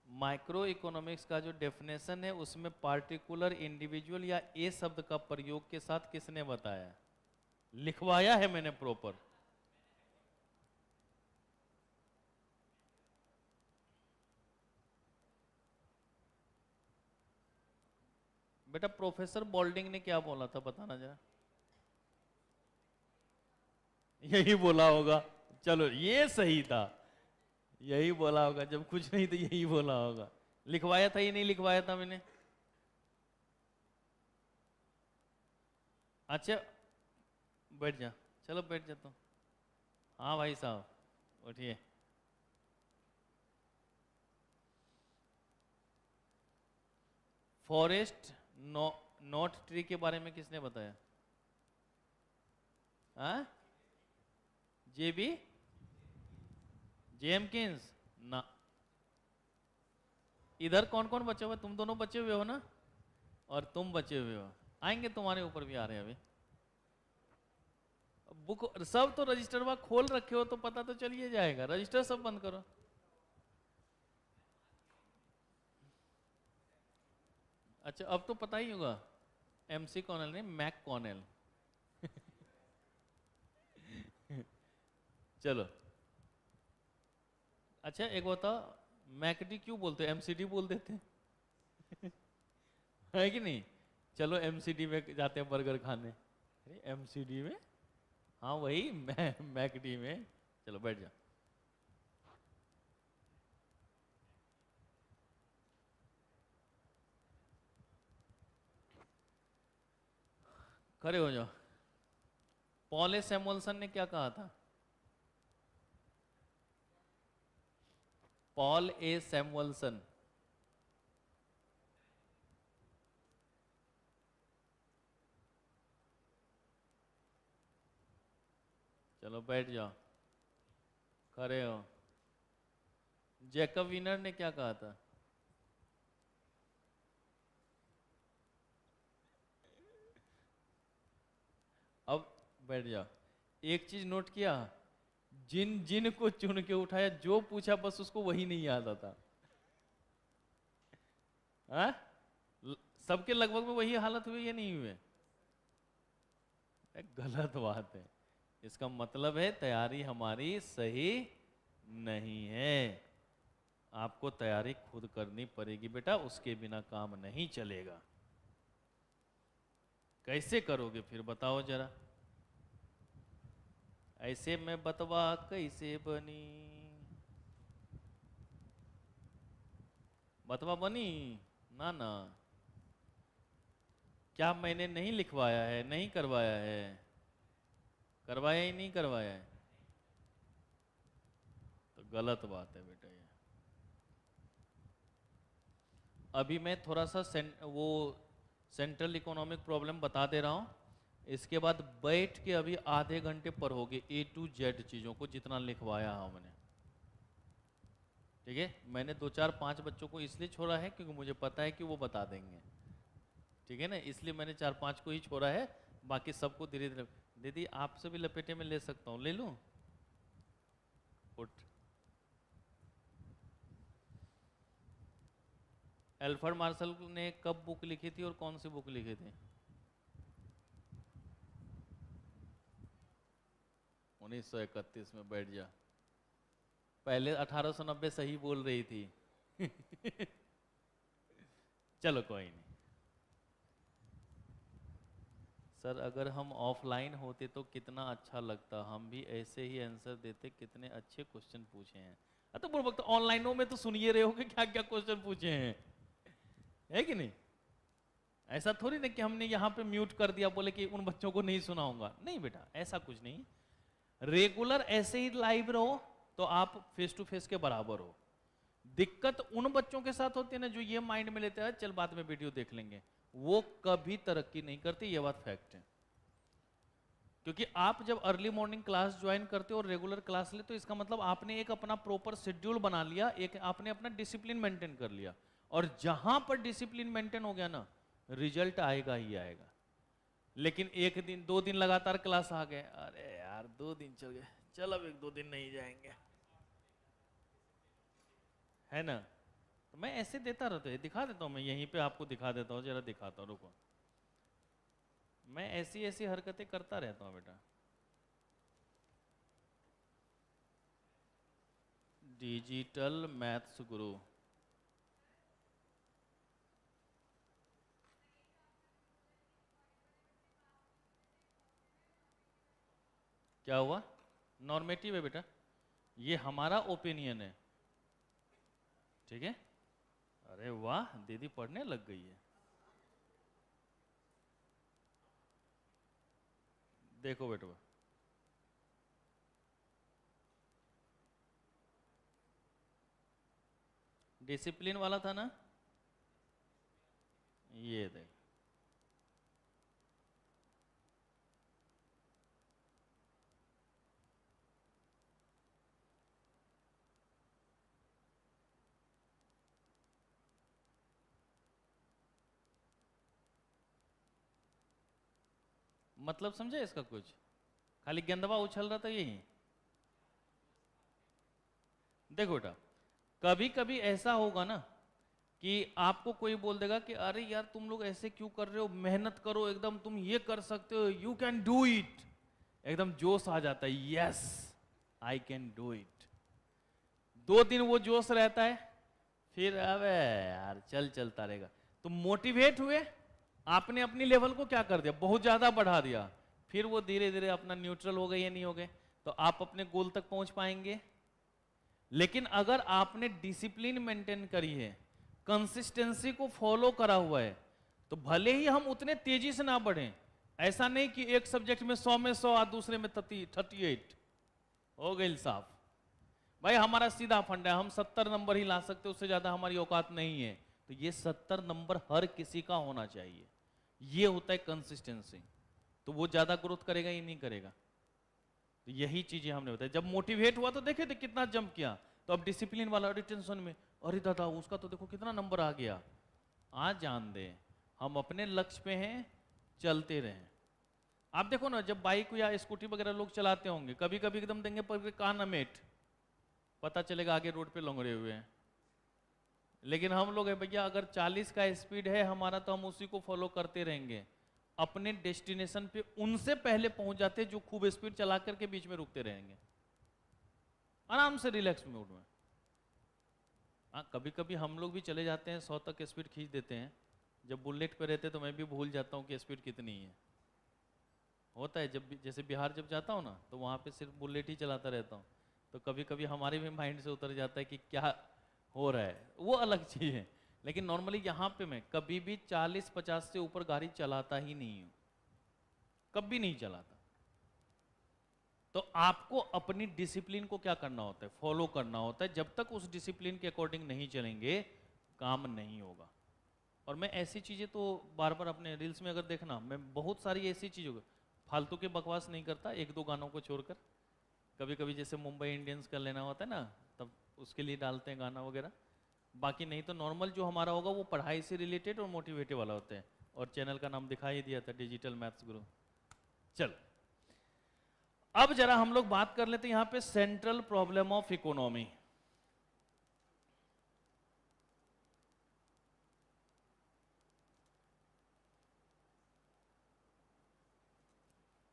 माइक्रो इकोनॉमिक्स का जो डेफिनेशन है उसमें पार्टिकुलर, इंडिविजुअल या ए शब्द का प्रयोग के साथ किसने बताया? लिखवाया है मैंने प्रॉपर। बेटा प्रोफेसर बोल्डिंग ने क्या बोला था बताना जरा। यही बोला होगा, चलो ये सही था, यही बोला होगा, जब कुछ नहीं तो यही बोला होगा। लिखवाया था या नहीं लिखवाया था मैंने? अच्छा बैठ जा, चलो बैठ जा तुम। हाँ भाई साहब उठिए। फॉरेस्ट नॉट ट्री के बारे में किसने बताया? हाँ, जेबी जेमकिंस ना। इधर कौन कौन बचे हुए? तुम दोनों बचे हुए हो ना, और तुम बचे हुए हो। आएंगे तुम्हारे ऊपर भी आ रहे हैं अभी। बुक सब तो रजिस्टर वहाँ खोल रखे हो तो पता तो चल ही जाएगा। रजिस्टर सब बंद करो। अच्छा अब तो पता ही होगा, एमसी कॉनेल नहीं, मैक कॉनेल। चलो अच्छा एक बताओ, मैकडी क्यों बोलते हैं, एमसीडी बोल देते हैं। है कि नहीं? चलो एमसीडी में जाते हैं बर्गर खाने। अरे एमसीडी में, हाँ वही मैकडी में। चलो बैठ जाओ। खड़े हो जाओ। पॉल ए सैमुअल्सन ने क्या कहा था? पॉल ए सैमुअल्सन। चलो बैठ जाओ, खड़े हो। जैकब विनर ने क्या कहा था? अब बैठ जाओ। एक चीज नोट किया, जिन जिन को चुन के उठाया, जो पूछा बस उसको वही नहीं याद आता। हाँ? सबके लगभग में वही हालत हुई या नहीं हुई? गलत बात है। इसका मतलब है तैयारी हमारी सही नहीं है। आपको तैयारी खुद करनी पड़ेगी बेटा, उसके बिना काम नहीं चलेगा। कैसे करोगे फिर बताओ जरा? ऐसे में बतवा कैसे बनी? बतवा बनी ना ना। क्या मैंने नहीं लिखवाया है, नहीं करवाया है? करवाया ही नहीं करवाया है तो गलत बात है बेटा ये। अभी मैं थोड़ा सा वो सेंट्रल इकोनॉमिक प्रॉब्लम बता दे रहा हूँ। इसके बाद बैठ के अभी आधे घंटे पढ़ोगे A to Z चीज़ों को, जितना लिखवाया है हमने। ठीक है, मैंने 2 4 5 बच्चों को इसलिए छोड़ा है क्योंकि मुझे पता है कि वो बता देंगे। ठीक है ना, इसलिए मैंने 4 5 को ही छोड़ा है, बाकी सबको धीरे धीरे। दीदी आपसे भी लपेटे में ले सकता हूँ, ले लूँ? उठ। एल्फ्रेड मार्शल ने कब बुक लिखी थी और कौन सी बुक लिखी थी? 1931 में। बैठ जा। पहले 1890 सही बोल रही थी। चलो कोई नहीं। सर अगर हम ऑफलाइन होते तो कितना अच्छा लगता, हम भी ऐसे ही आंसर देते, कितने अच्छे क्वेश्चन पूछे हैं। तो बुढ़ वक्त ऑनलाइनों में तो सुनिए रहे हो कि क्या क्या क्वेश्चन पूछे हैं, है कि नहीं? ऐसा थोड़ी ना कि हमने यहाँ पे म्यूट कर दिया, बोले कि उन बच्चों को नहीं सुनाऊंगा। नहीं बेटा, ऐसा कुछ नहीं। रेगुलर ऐसे ही लाइव रहो तो आप फेस टू फेस के बराबर हो। दिक्कत उन बच्चों के साथ होती है ना जो ये माइंड में लेते हैं चल बाद में वीडियो देख लेंगे, वो कभी तरक्की नहीं करती, ये बात फैक्ट है। क्योंकि आप जब अर्ली मॉर्निंग क्लास ज्वाइन करते हो और रेगुलर क्लास ले, तो इसका मतलब आपने एक अपना प्रॉपर शेड्यूल बना लिया, एक आपने अपना डिसिप्लिन मेंटेन कर लिया। और जहां पर डिसिप्लिन मेंटेन हो गया ना, रिजल्ट आएगा ही आएगा। लेकिन 1 दिन 2 दिन लगातार क्लास आ गए, अरे यार 2 दिन चल गए, चल अब 1 2 दिन नहीं जाएंगे, है ना? तो मैं ऐसे देता रहता हूँ, दिखा देता हूँ, मैं यहीं पे आपको दिखा देता हूँ, जरा दिखाता हूँ, रुको। मैं ऐसी ऐसी हरकतें करता रहता हूँ बेटा। डिजिटल मैथ्स गुरु। क्या हुआ? नॉर्मेटिव है बेटा, ये हमारा ओपिनियन है, ठीक है। अरे वाह, दीदी पढ़ने लग गई है। देखो बेटा, डिसिप्लिन वाला था ना, ये देख, मतलब समझे इसका कुछ? खाली गेंदवा उछल रहा था यही। देखो बेटा, कभी कभी ऐसा होगा ना कि आपको कोई बोल देगा कि अरे यार तुम लोग ऐसे क्यों कर रहे हो, मेहनत करो, एकदम तुम ये कर सकते हो, यू कैन डू इट। एकदम जोश आ जाता है, yes I can do it. 2 दिन वो जोश रहता है, फिर अबे यार चल चलता रहेगा। तो मोटिवेट हुए, आपने अपनी लेवल को क्या कर दिया, बहुत ज्यादा बढ़ा दिया, फिर वो धीरे धीरे अपना न्यूट्रल हो गए या नहीं हो गए, तो आप अपने गोल तक पहुंच पाएंगे। लेकिन अगर आपने डिसिप्लिन मेंटेन करी है, कंसिस्टेंसी को फॉलो करा हुआ है, तो भले ही हम उतने तेजी से ना बढ़े, ऐसा नहीं कि एक सब्जेक्ट में 100 में 100 और दूसरे में 38 हो गई साफ। भाई हमारा सीधा फंडा है, हम 70 नंबर ही ला सकते, उससे ज्यादा हमारी औकात नहीं है। तो ये 70 नंबर हर किसी का होना चाहिए, ये होता है कंसिस्टेंसी। तो वो ज्यादा ग्रोथ करेगा ही नहीं करेगा। तो यही चीजें हमने बताई। जब मोटिवेट हुआ तो देखे थे कितना जंप किया, तो अब डिसिप्लिन वाला रिटेंशन में, अरे दादा उसका तो देखो कितना नंबर आ गया। आज जान दे, हम अपने लक्ष्य पे हैं, चलते रहें। आप देखो ना, जब बाइक या स्कूटी वगैरह लोग चलाते होंगे, कभी कभी एकदम देंगे पर कान अमेट, पता चलेगा आगे रोड पे लंगड़े हुए हैं। लेकिन हम लोग है भैया, अगर 40 का स्पीड है हमारा, तो हम उसी को फॉलो करते रहेंगे। अपने डेस्टिनेशन पे उनसे पहले पहुंच जाते, जो खूब स्पीड चला करके बीच में रुकते रहेंगे, आराम से रिलैक्स मूड में। हाँ, कभी कभी हम लोग भी चले जाते हैं, 100 तक स्पीड खींच देते हैं। जब बुलेट पे रहते तो मैं भी भूल जाता हूँ कि स्पीड कितनी है। होता है, जब भी जैसे बिहार जब जाता हूँ ना, तो वहाँ पे सिर्फ बुलेट ही चलाता रहता हूँ, तो कभी कभी हमारे भी माइंड से उतर जाता है कि क्या हो रहा है, वो अलग चीज़ है। लेकिन नॉर्मली यहाँ पे मैं कभी भी 40-50 से ऊपर गाड़ी चलाता ही नहीं हूँ, कभी नहीं चलाता। तो आपको अपनी डिसिप्लिन को क्या करना होता है, फॉलो करना होता है। जब तक उस डिसिप्लिन के अकॉर्डिंग नहीं चलेंगे, काम नहीं होगा। और मैं ऐसी चीज़ें तो बार बार अपने रील्स में अगर देखना, मैं बहुत सारी ऐसी चीज़ों को फालतू के बकवास नहीं करता, 1-2 गानों को छोड़कर। कभी कभी जैसे मुंबई इंडियंस का लेना होता है ना, तब उसके लिए डालते हैं गाना वगैरह। बाकी नहीं तो नॉर्मल जो हमारा होगा वो पढ़ाई से रिलेटेड और मोटिवेटिव वाला होता है। और चैनल का नाम दिखा ही दिया था, डिजिटल मैथ्स गुरु। चल, अब जरा हम लोग बात कर लेते हैं यहां पे central problem of economy.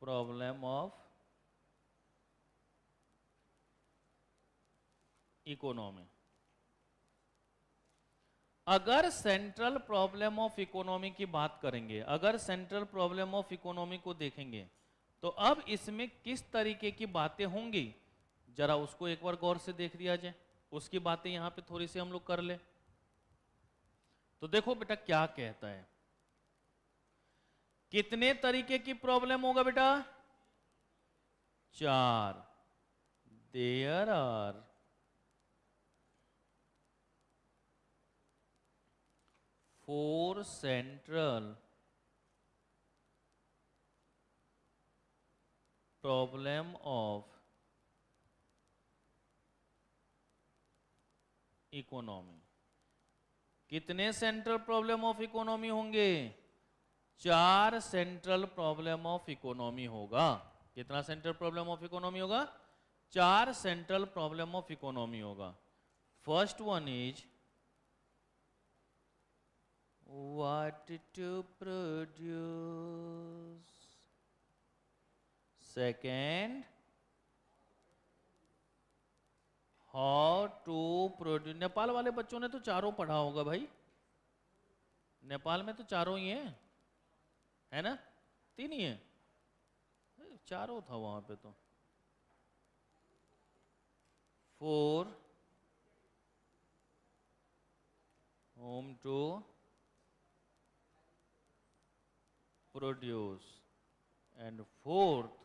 Problem of economy. अगर सेंट्रल प्रॉब्लम ऑफ इकोनॉमी की बात करेंगे, अगर सेंट्रल प्रॉब्लम ऑफ इकोनॉमी को देखेंगे, तो अब इसमें किस तरीके की बातें होंगी, जरा उसको एक बार गौर से देख लिया जाए। उसकी बातें यहां पे थोड़ी सी हम लोग कर ले। तो देखो बेटा क्या कहता है, कितने तरीके की प्रॉब्लम होगा बेटा? 4। There are 4 central problem of economy. कितने सेंट्रल प्रॉब्लम ऑफ इकोनॉमी होंगे? 4 सेंट्रल प्रॉब्लम ऑफ इकोनॉमी होगा। कितना सेंट्रल प्रॉब्लम ऑफ इकोनॉमी होगा? 4 सेंट्रल प्रॉब्लम ऑफ इकोनॉमी होगा। First one is what to produce. Second, how to produce. Nepal वाले बच्चों ने तो चारों पढ़ा होगा भाई, नेपाल में तो चारों ही है ना? 3 ही है, चारों था वहां पे तो। for whom to produce, and fourth,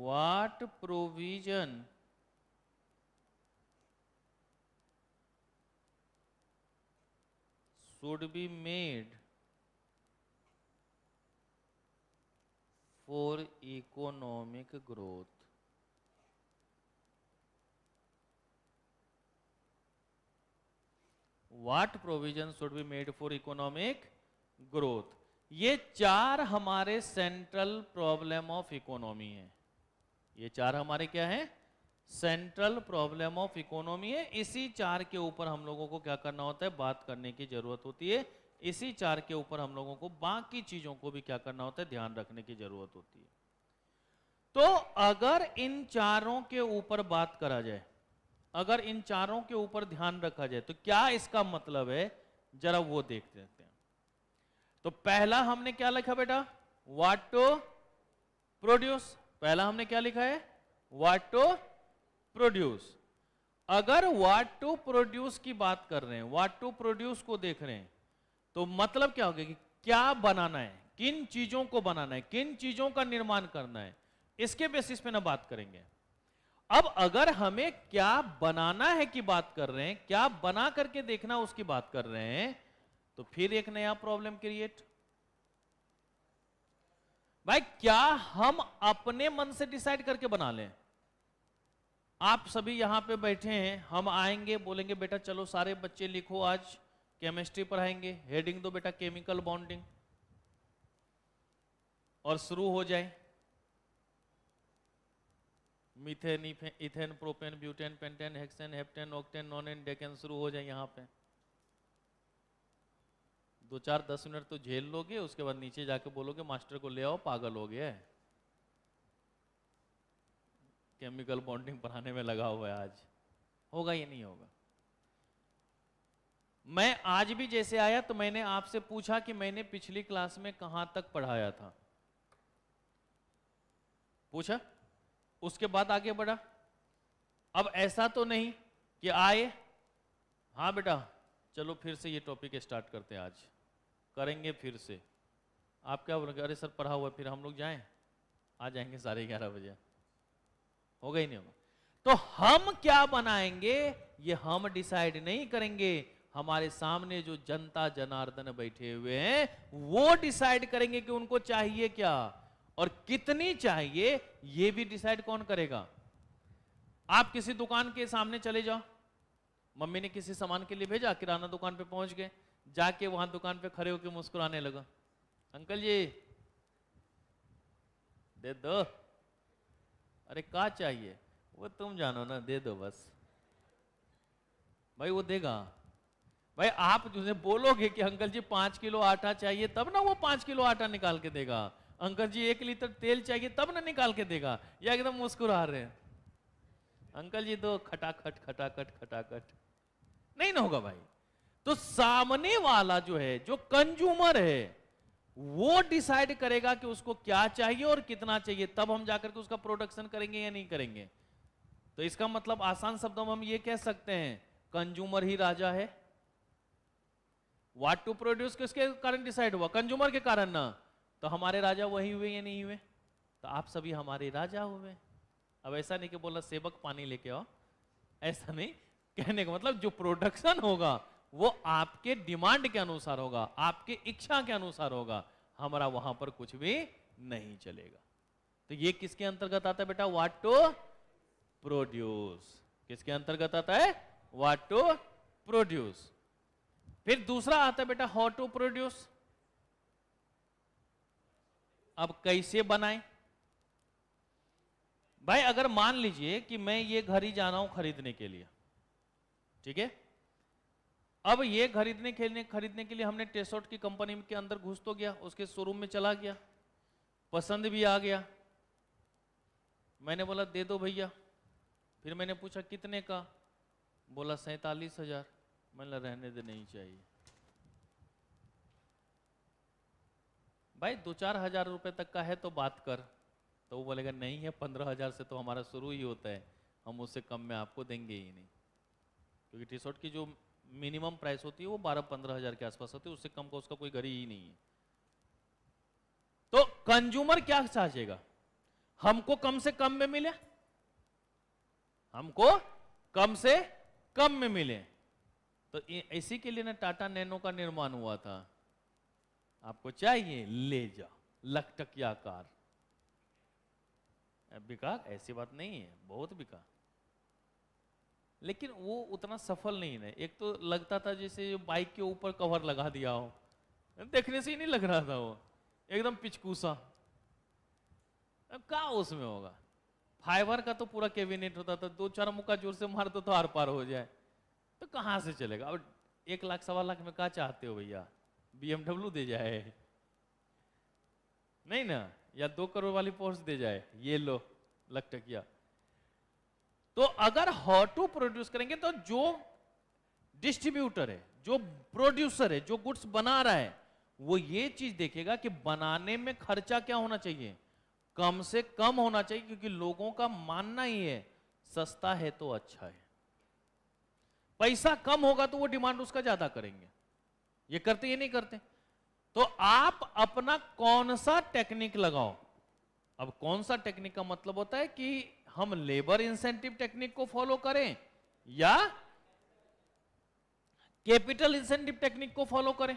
what provision should be made for economic growth. What provision should be made for economic growth? ये चार हमारे सेंट्रल प्रॉब्लम ऑफ इकोनॉमी है। ये चार हमारे क्या है? सेंट्रल प्रॉब्लम ऑफ इकोनॉमी है। इसी चार के ऊपर हम लोगों को क्या करना होता है? बात करने की जरूरत होती है। इसी चार के ऊपर हम लोगों को बाकी चीजों को भी क्या करना होता है? ध्यान रखने की जरूरत होती है। तो अगर इन चारों के ऊपर बात करा जाए, अगर इन चारों के ऊपर ध्यान रखा जाए, तो क्या इसका मतलब है? जरा वो देखते हैं। तो पहला हमने क्या लिखा बेटा? What to produce. पहला हमने क्या लिखा है? What to produce. अगर व्हाट टू प्रोड्यूस की बात कर रहे हैं, व्हाट टू प्रोड्यूस को देख रहे हैं, तो मतलब क्या होगा कि क्या बनाना है, किन चीजों को बनाना है, किन चीजों का निर्माण करना है, इसके बेसिस पे ना बात करेंगे। अब अगर हमें क्या बनाना है की बात कर रहे हैं, क्या बना करके देखना उसकी बात कर रहे हैं, तो फिर एक नया प्रॉब्लम क्रिएट। भाई क्या हम अपने मन से डिसाइड करके बना लें? आप सभी यहां पे बैठे हैं, हम आएंगे बोलेंगे बेटा चलो सारे बच्चे लिखो, आज केमिस्ट्री पढ़ाएंगे, हेडिंग दो बेटा केमिकल बॉन्डिंग, और शुरू हो जाए। Methane, ethane, propane, butane, pentane, hexane, heptane, octane, nonane, decane, शुरू हो जाए। यहां पे 2-4-10 मिनट तो झेल लोगे, उसके बाद नीचे जाके बोलोगे मास्टर को ले आओ, पागल हो गया है, केमिकल बॉन्डिंग पढ़ाने में लगा हुआ है आज। होगा ये नहीं होगा। मैं आज भी जैसे आया तो मैंने आपसे पूछा कि मैंने पिछली क्लास में कहां तक पढ़ाया था, पूछा, उसके बाद आगे बढ़ा। अब ऐसा तो नहीं कि आए, हाँ बेटा चलो फिर से ये टॉपिक स्टार्ट करते हैं, आज करेंगे फिर से। आप क्या बोलोगे? अरे सर पढ़ा हुआ, फिर हम लोग जाएं? आ जाएंगे 11:30 बजे। होगा ही नहीं होगा। तो हम क्या बनाएंगे ये हम डिसाइड नहीं करेंगे, हमारे सामने जो जनता जनार्दन बैठे हुए हैं वो डिसाइड करेंगे कि उनको चाहिए क्या और कितनी चाहिए। ये भी डिसाइड कौन करेगा? आप किसी दुकान के सामने चले जाओ, मम्मी ने किसी सामान के लिए भेजा, किराना दुकान पे पहुंच गए, जाके वहां दुकान पे खड़े होकर मुस्कुराने लगा, अंकल जी दे दो। अरे क्या चाहिए? वो तुम जानो ना, दे दो बस। भाई वो देगा? भाई आप तुझे बोलोगे कि अंकल जी 5 किलो आटा चाहिए, तब ना वो 5 किलो आटा निकाल के देगा। अंकल जी 1 लीटर तेल चाहिए, तब ना निकाल के देगा। या एकदम मुस्कुरा रहे हैं, अंकल जी दो, खटाखट खटाखट खटाखट, नहीं ना होगा भाई। तो सामने वाला जो है, जो कंज्यूमर है, वो डिसाइड करेगा कि उसको क्या चाहिए और कितना चाहिए, तब हम जाकर के उसका प्रोडक्शन करेंगे या नहीं करेंगे। तो इसका मतलब आसान शब्दों में हम ये कह सकते हैं, कंज्यूमर ही राजा है। व्हाट टू प्रोड्यूस किसके कारण डिसाइड हुआ? कंज्यूमर के कारण ना। तो हमारे राजा वही हुए या नहीं हुए? तो आप सभी हमारे राजा हुए। अब ऐसा नहीं कि बोला सेवक पानी लेके आओ, ऐसा नहीं कहने का मतलब, जो प्रोडक्शन होगा वो आपके डिमांड के अनुसार होगा, आपके इच्छा के अनुसार होगा, हमारा वहां पर कुछ भी नहीं चलेगा। तो ये किसके अंतर्गत आता है बेटा? What to produce. किसके अंतर्गत आता है? What to produce. फिर दूसरा आता है बेटा हाउ टू प्रोड्यूस। अब कैसे बनाएं? भाई अगर मान लीजिए कि मैं ये घड़ी जा रहा हूं खरीदने के लिए, ठीक है, अब ये खरीदने के लिए हमने टेसोट की कंपनी के अंदर घुस तो गया, उसके शोरूम में चला गया, पसंद भी आ गया, मैंने बोला दे दो भैया। फिर मैंने पूछा कितने का? बोला 47,000। मैंने रहने दे, नहीं चाहिए। भाई 2-4 हजार रुपए तक का है तो बात कर, तो वो बोलेगा नहीं है, 15,000 से तो हमारा शुरू ही होता है, हम उससे कम में आपको देंगे ही नहीं, क्योंकि टी शर्ट की जो मिनिमम प्राइस होती है वो 12-15,000 के आसपास होती है, उससे कम का उसका कोई घड़ी ही नहीं है। तो कंज्यूमर क्या चाहेगा, हमको कम से कम में मिले, हमको कम से कम में मिले। तो इसी के लिए ना टाटा नैनो का निर्माण हुआ था। आपको चाहिए ले जा, लखटकिया कार बिका, ऐसी बात नहीं है, बहुत बिका, लेकिन वो उतना सफल नहीं है। एक तो लगता था जैसे बाइक के ऊपर कवर लगा दिया हो, देखने से ही नहीं लग रहा था, वो एकदम पिचकूसा। अब क्या उसमें होगा, फाइबर का तो पूरा कैबिनेट होता था, 2-4 मुक्का जोर से मार दो तो आर पार हो जाए, तो कहां से चलेगा। अब 1 लाख 1.25 लाख में क्या चाहते हो भैया, BMW दे जाए नहीं ना, या 2 करोड़ वाली पोर्स दे जाए, ये लो लखटकिया। तो अगर ऑटो प्रोड्यूस करेंगे तो जो डिस्ट्रीब्यूटर है, जो प्रोड्यूसर है, जो गुड्स बना रहा है, वो ये चीज देखेगा कि बनाने में खर्चा क्या होना चाहिए, कम से कम होना चाहिए, क्योंकि लोगों का मानना ही है सस्ता है तो अच्छा है। पैसा कम होगा तो वो डिमांड उसका ज्यादा करेंगे, ये करते ये नहीं करते। तो आप अपना कौन सा टेक्निक लगाओ। अब कौन सा टेक्निक का मतलब होता है कि हम लेबर इंसेंटिव टेक्निक को फॉलो करें या कैपिटल इंसेंटिव टेक्निक को फॉलो करें।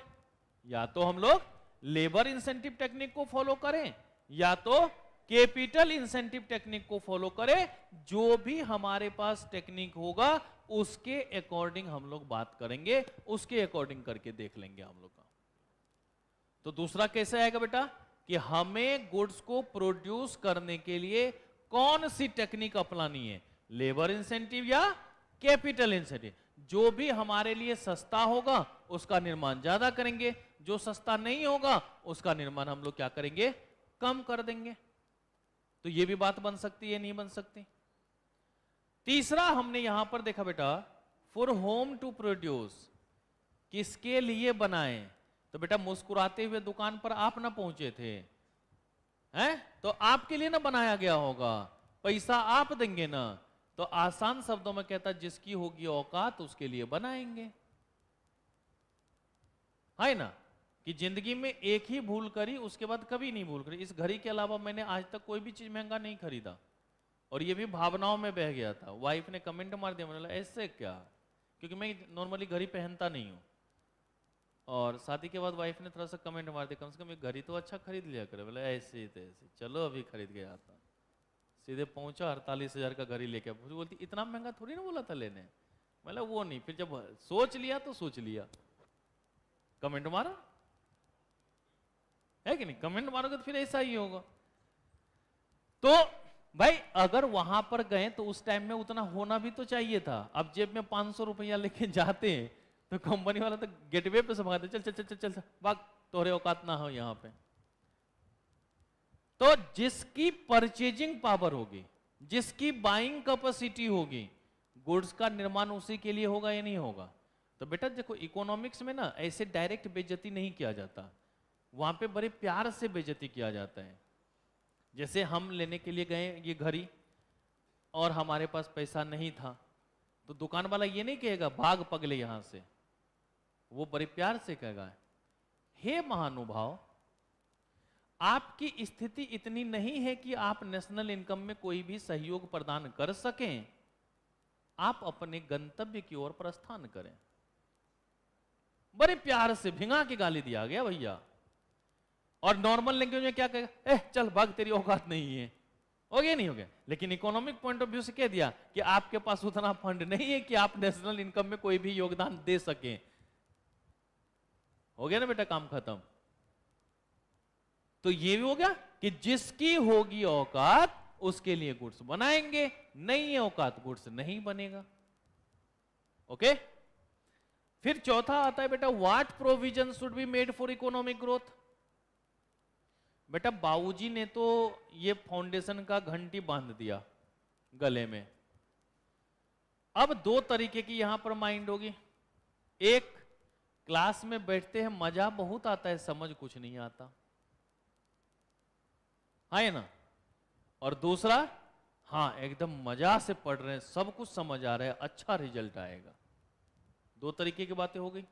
या तो हम लोग लेबर इंसेंटिव टेक्निक को फॉलो करें या तो कैपिटल इंसेंटिव टेक्निक को फॉलो करें। जो भी हमारे पास टेक्निक होगा उसके अकॉर्डिंग हम लोग बात करेंगे, उसके अकॉर्डिंग करके देख लेंगे हम लोग का। तो दूसरा कैसे आएगा बेटा कि हमें गुड्स को प्रोड्यूस करने के लिए कौन सी टेक्निक अपनानी है, लेबर इंसेंटिव या कैपिटल इंसेंटिव। जो भी हमारे लिए सस्ता होगा उसका निर्माण ज्यादा करेंगे, जो सस्ता नहीं होगा उसका निर्माण हम लोग क्या करेंगे, कम कर देंगे। तो ये भी बात बन सकती है, नहीं बन सकती। तीसरा हमने यहां पर देखा बेटा, फॉर होम टू प्रोड्यूस, किसके लिए बनाएं। तो बेटा मुस्कुराते हुए दुकान पर आप ना पहुंचे थे, हैं? तो आपके लिए ना बनाया गया होगा, पैसा आप देंगे ना। तो आसान शब्दों में कहता जिसकी होगी औकात उसके लिए बनाएंगे, है ना। कि जिंदगी में एक ही भूल करी, उसके बाद कभी नहीं भूल करी। इस घड़ी के अलावा मैंने आज तक कोई भी चीज महंगा नहीं खरीदा, और ये भी भावनाओं में बह गया था। वाइफ ने कमेंट मार दिया, मैंने बोला ऐसे क्या, क्योंकि मैं नॉर्मली घड़ी पहनता नहीं हूं। और शादी के बाद वाइफ ने थोड़ा सा कमेंट मार दिया, कम से कम एक घड़ी तो अच्छा खरीद लिया करे। बोला ऐसे ही तैसे, चलो अभी खरीद के आता। सीधे पहुंचा 48,000 का घड़ी लेके। बोलती इतना महंगा थोड़ी ना बोला था लेने। मतलब वो नहीं, फिर जब सोच लिया तो सोच लिया, कमेंट मारा है कि नहीं। कमेंट मारोगे तो फिर ऐसा ही होगा। तो भाई अगर वहां पर गए तो उस टाइम में उतना होना भी तो चाहिए था। अब जेब में 500 रुपया लेके जाते हैं तो कंपनी वाला तो गेटवे पे से भगाते, चल चल चल चल चल भाग, तोहरे औकात ना हो यहां पे। तो जिसकी परचेजिंग पावर होगी, जिसकी बाइंग कैपेसिटी होगी, गुड्स का निर्माण उसी के लिए होगा या नहीं होगा। तो बेटा देखो इकोनॉमिक्स में ना ऐसे डायरेक्ट बेइज्जती नहीं किया जाता, वहां पे बड़े प्यार से बेइज्जती किया जाता है। जैसे हम लेने के लिए गए ये घड़ी और हमारे पास पैसा नहीं था, तो दुकान वाला ये नहीं कहेगा भाग पगले यहां से, वो बड़े प्यार से कहेगा हे महानुभाव, आपकी स्थिति इतनी नहीं है कि आप नेशनल इनकम में कोई भी सहयोग प्रदान कर सकें, आप अपने गंतव्य की ओर प्रस्थान करें। बड़े प्यार से भिंगा के गाली दिया गया भैया। और नॉर्मल लैंग्वेज में क्या कहेगा, ए चल भाग, तेरी औकात नहीं है। हो गया नहीं हो गया। लेकिन इकोनॉमिक पॉइंट ऑफ व्यू से कह दिया कि आपके पास उतना फंड नहीं है कि आप नेशनल इनकम में कोई भी योगदान दे सकें। हो गया ना बेटा, काम खत्म। तो ये भी हो गया कि जिसकी होगी औकात उसके लिए गुड्स बनाएंगे, नहीं है औकात गुड्स नहीं बनेगा। ओके। फिर चौथा आता है बेटा, what provision should be made for economic growth. बेटा बाबूजी ने तो ये फाउंडेशन का घंटी बांध दिया गले में। अब दो तरीके की यहां पर माइंड होगी। एक, क्लास में बैठते हैं मजा बहुत आता है, समझ कुछ नहीं आता, है ना। और दूसरा, हाँ एकदम मजा से पढ़ रहे हैं, सब कुछ समझ आ रहा है, अच्छा रिजल्ट आएगा। दो तरीके की बातें हो गई।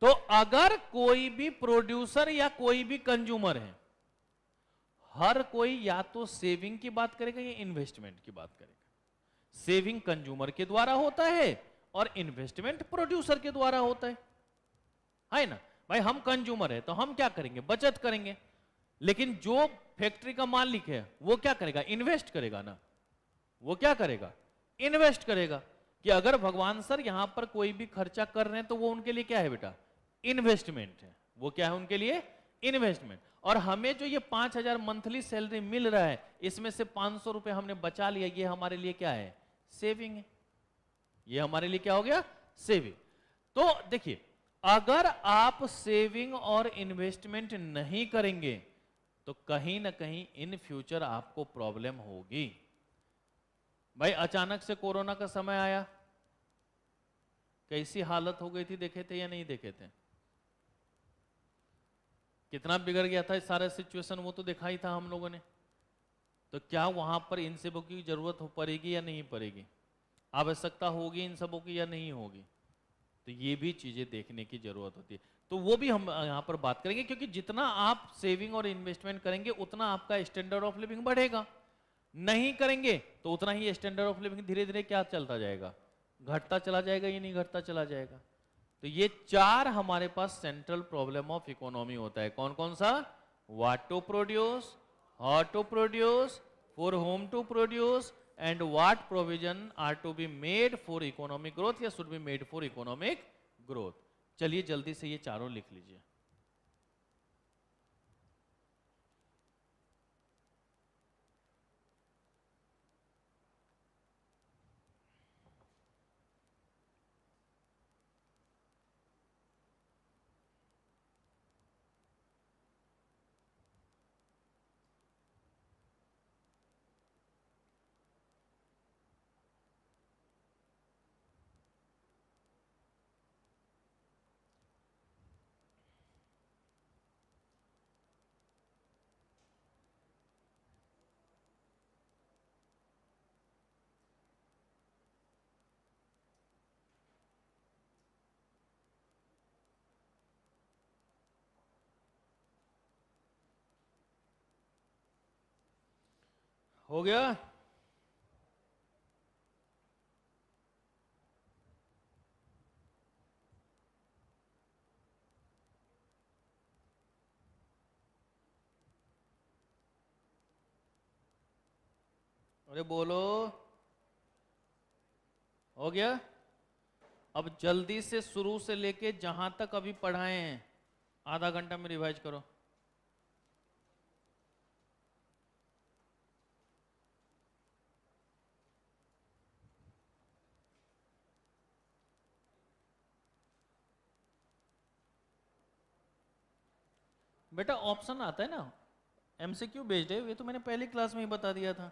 तो अगर कोई भी प्रोड्यूसर या कोई भी कंज्यूमर है, हर कोई या तो सेविंग की बात करेगा या इन्वेस्टमेंट की बात करेगा। सेविंग कंज्यूमर के द्वारा होता है और इन्वेस्टमेंट प्रोड्यूसर के द्वारा होता है ना। भाई हम कंज्यूमर है तो हम क्या करेंगे, बचत करेंगे, लेकिन जो फैक्ट्री का मालिक है वो क्या करेगा, इन्वेस्ट करेगा ना। वो क्या करेगा, इन्वेस्ट करेगा। कि अगर भगवान सर यहां पर कोई भी खर्चा कर रहे हैं तो वो उनके लिए क्या है बेटा, इन्वेस्टमेंट है। वो क्या है उनके लिए, इन्वेस्टमेंट। और हमें जो ये 5,000 मंथली सैलरी मिल रहा है, इसमें से 500 रुपए हमने बचा लिया, ये हमारे लिए क्या है, सेविंग है। ये हमारे लिए क्या हो गया, सेविंग। तो देखिए, अगर आप सेविंग और इन्वेस्टमेंट नहीं करेंगे तो कहीं ना कहीं इन फ्यूचर आपको प्रॉब्लम होगी। भाई अचानक से कोरोना का समय आया, कैसी हालत हो गई थी, देखे थे या नहीं देखे थे, कितना बिगड़ गया था सारा सिचुएशन, वो तो देखा ही था हम लोगों ने। तो क्या वहां पर इन सबों की जरूरत हो पड़ेगी या नहीं पड़ेगी, आवश्यकता होगी इन सबों की या नहीं होगी, तो ये भी चीजें देखने की जरूरत होती है। तो वो भी हम यहाँ पर बात करेंगे, क्योंकि जितना आप सेविंग और इन्वेस्टमेंट करेंगे उतना आपका स्टैंडर्ड ऑफ लिविंग बढ़ेगा, नहीं करेंगे तो उतना ही स्टैंडर्ड ऑफ लिविंग धीरे धीरे क्या चलता जाएगा, घटता चला जाएगा या नहीं घटता चला जाएगा। तो ये चार हमारे पास सेंट्रल प्रॉब्लम ऑफ इकोनॉमी होता है। कौन कौन सा, what to produce, how to produce, for whom to produce, and what provision are to be made for economic growth या should be made for economic growth। चलिए जल्दी से ये चारों लिख लीजिए। हो गया, अरे बोलो, हो गया। अब जल्दी से शुरू से लेके जहां तक अभी पढ़ाए हैं आधा घंटा में रिवाइज करो। बेटा ऑप्शन आता है ना, एमसीक्यू बेस्ड है, ये तो मैंने पहली क्लास में ही बता दिया था।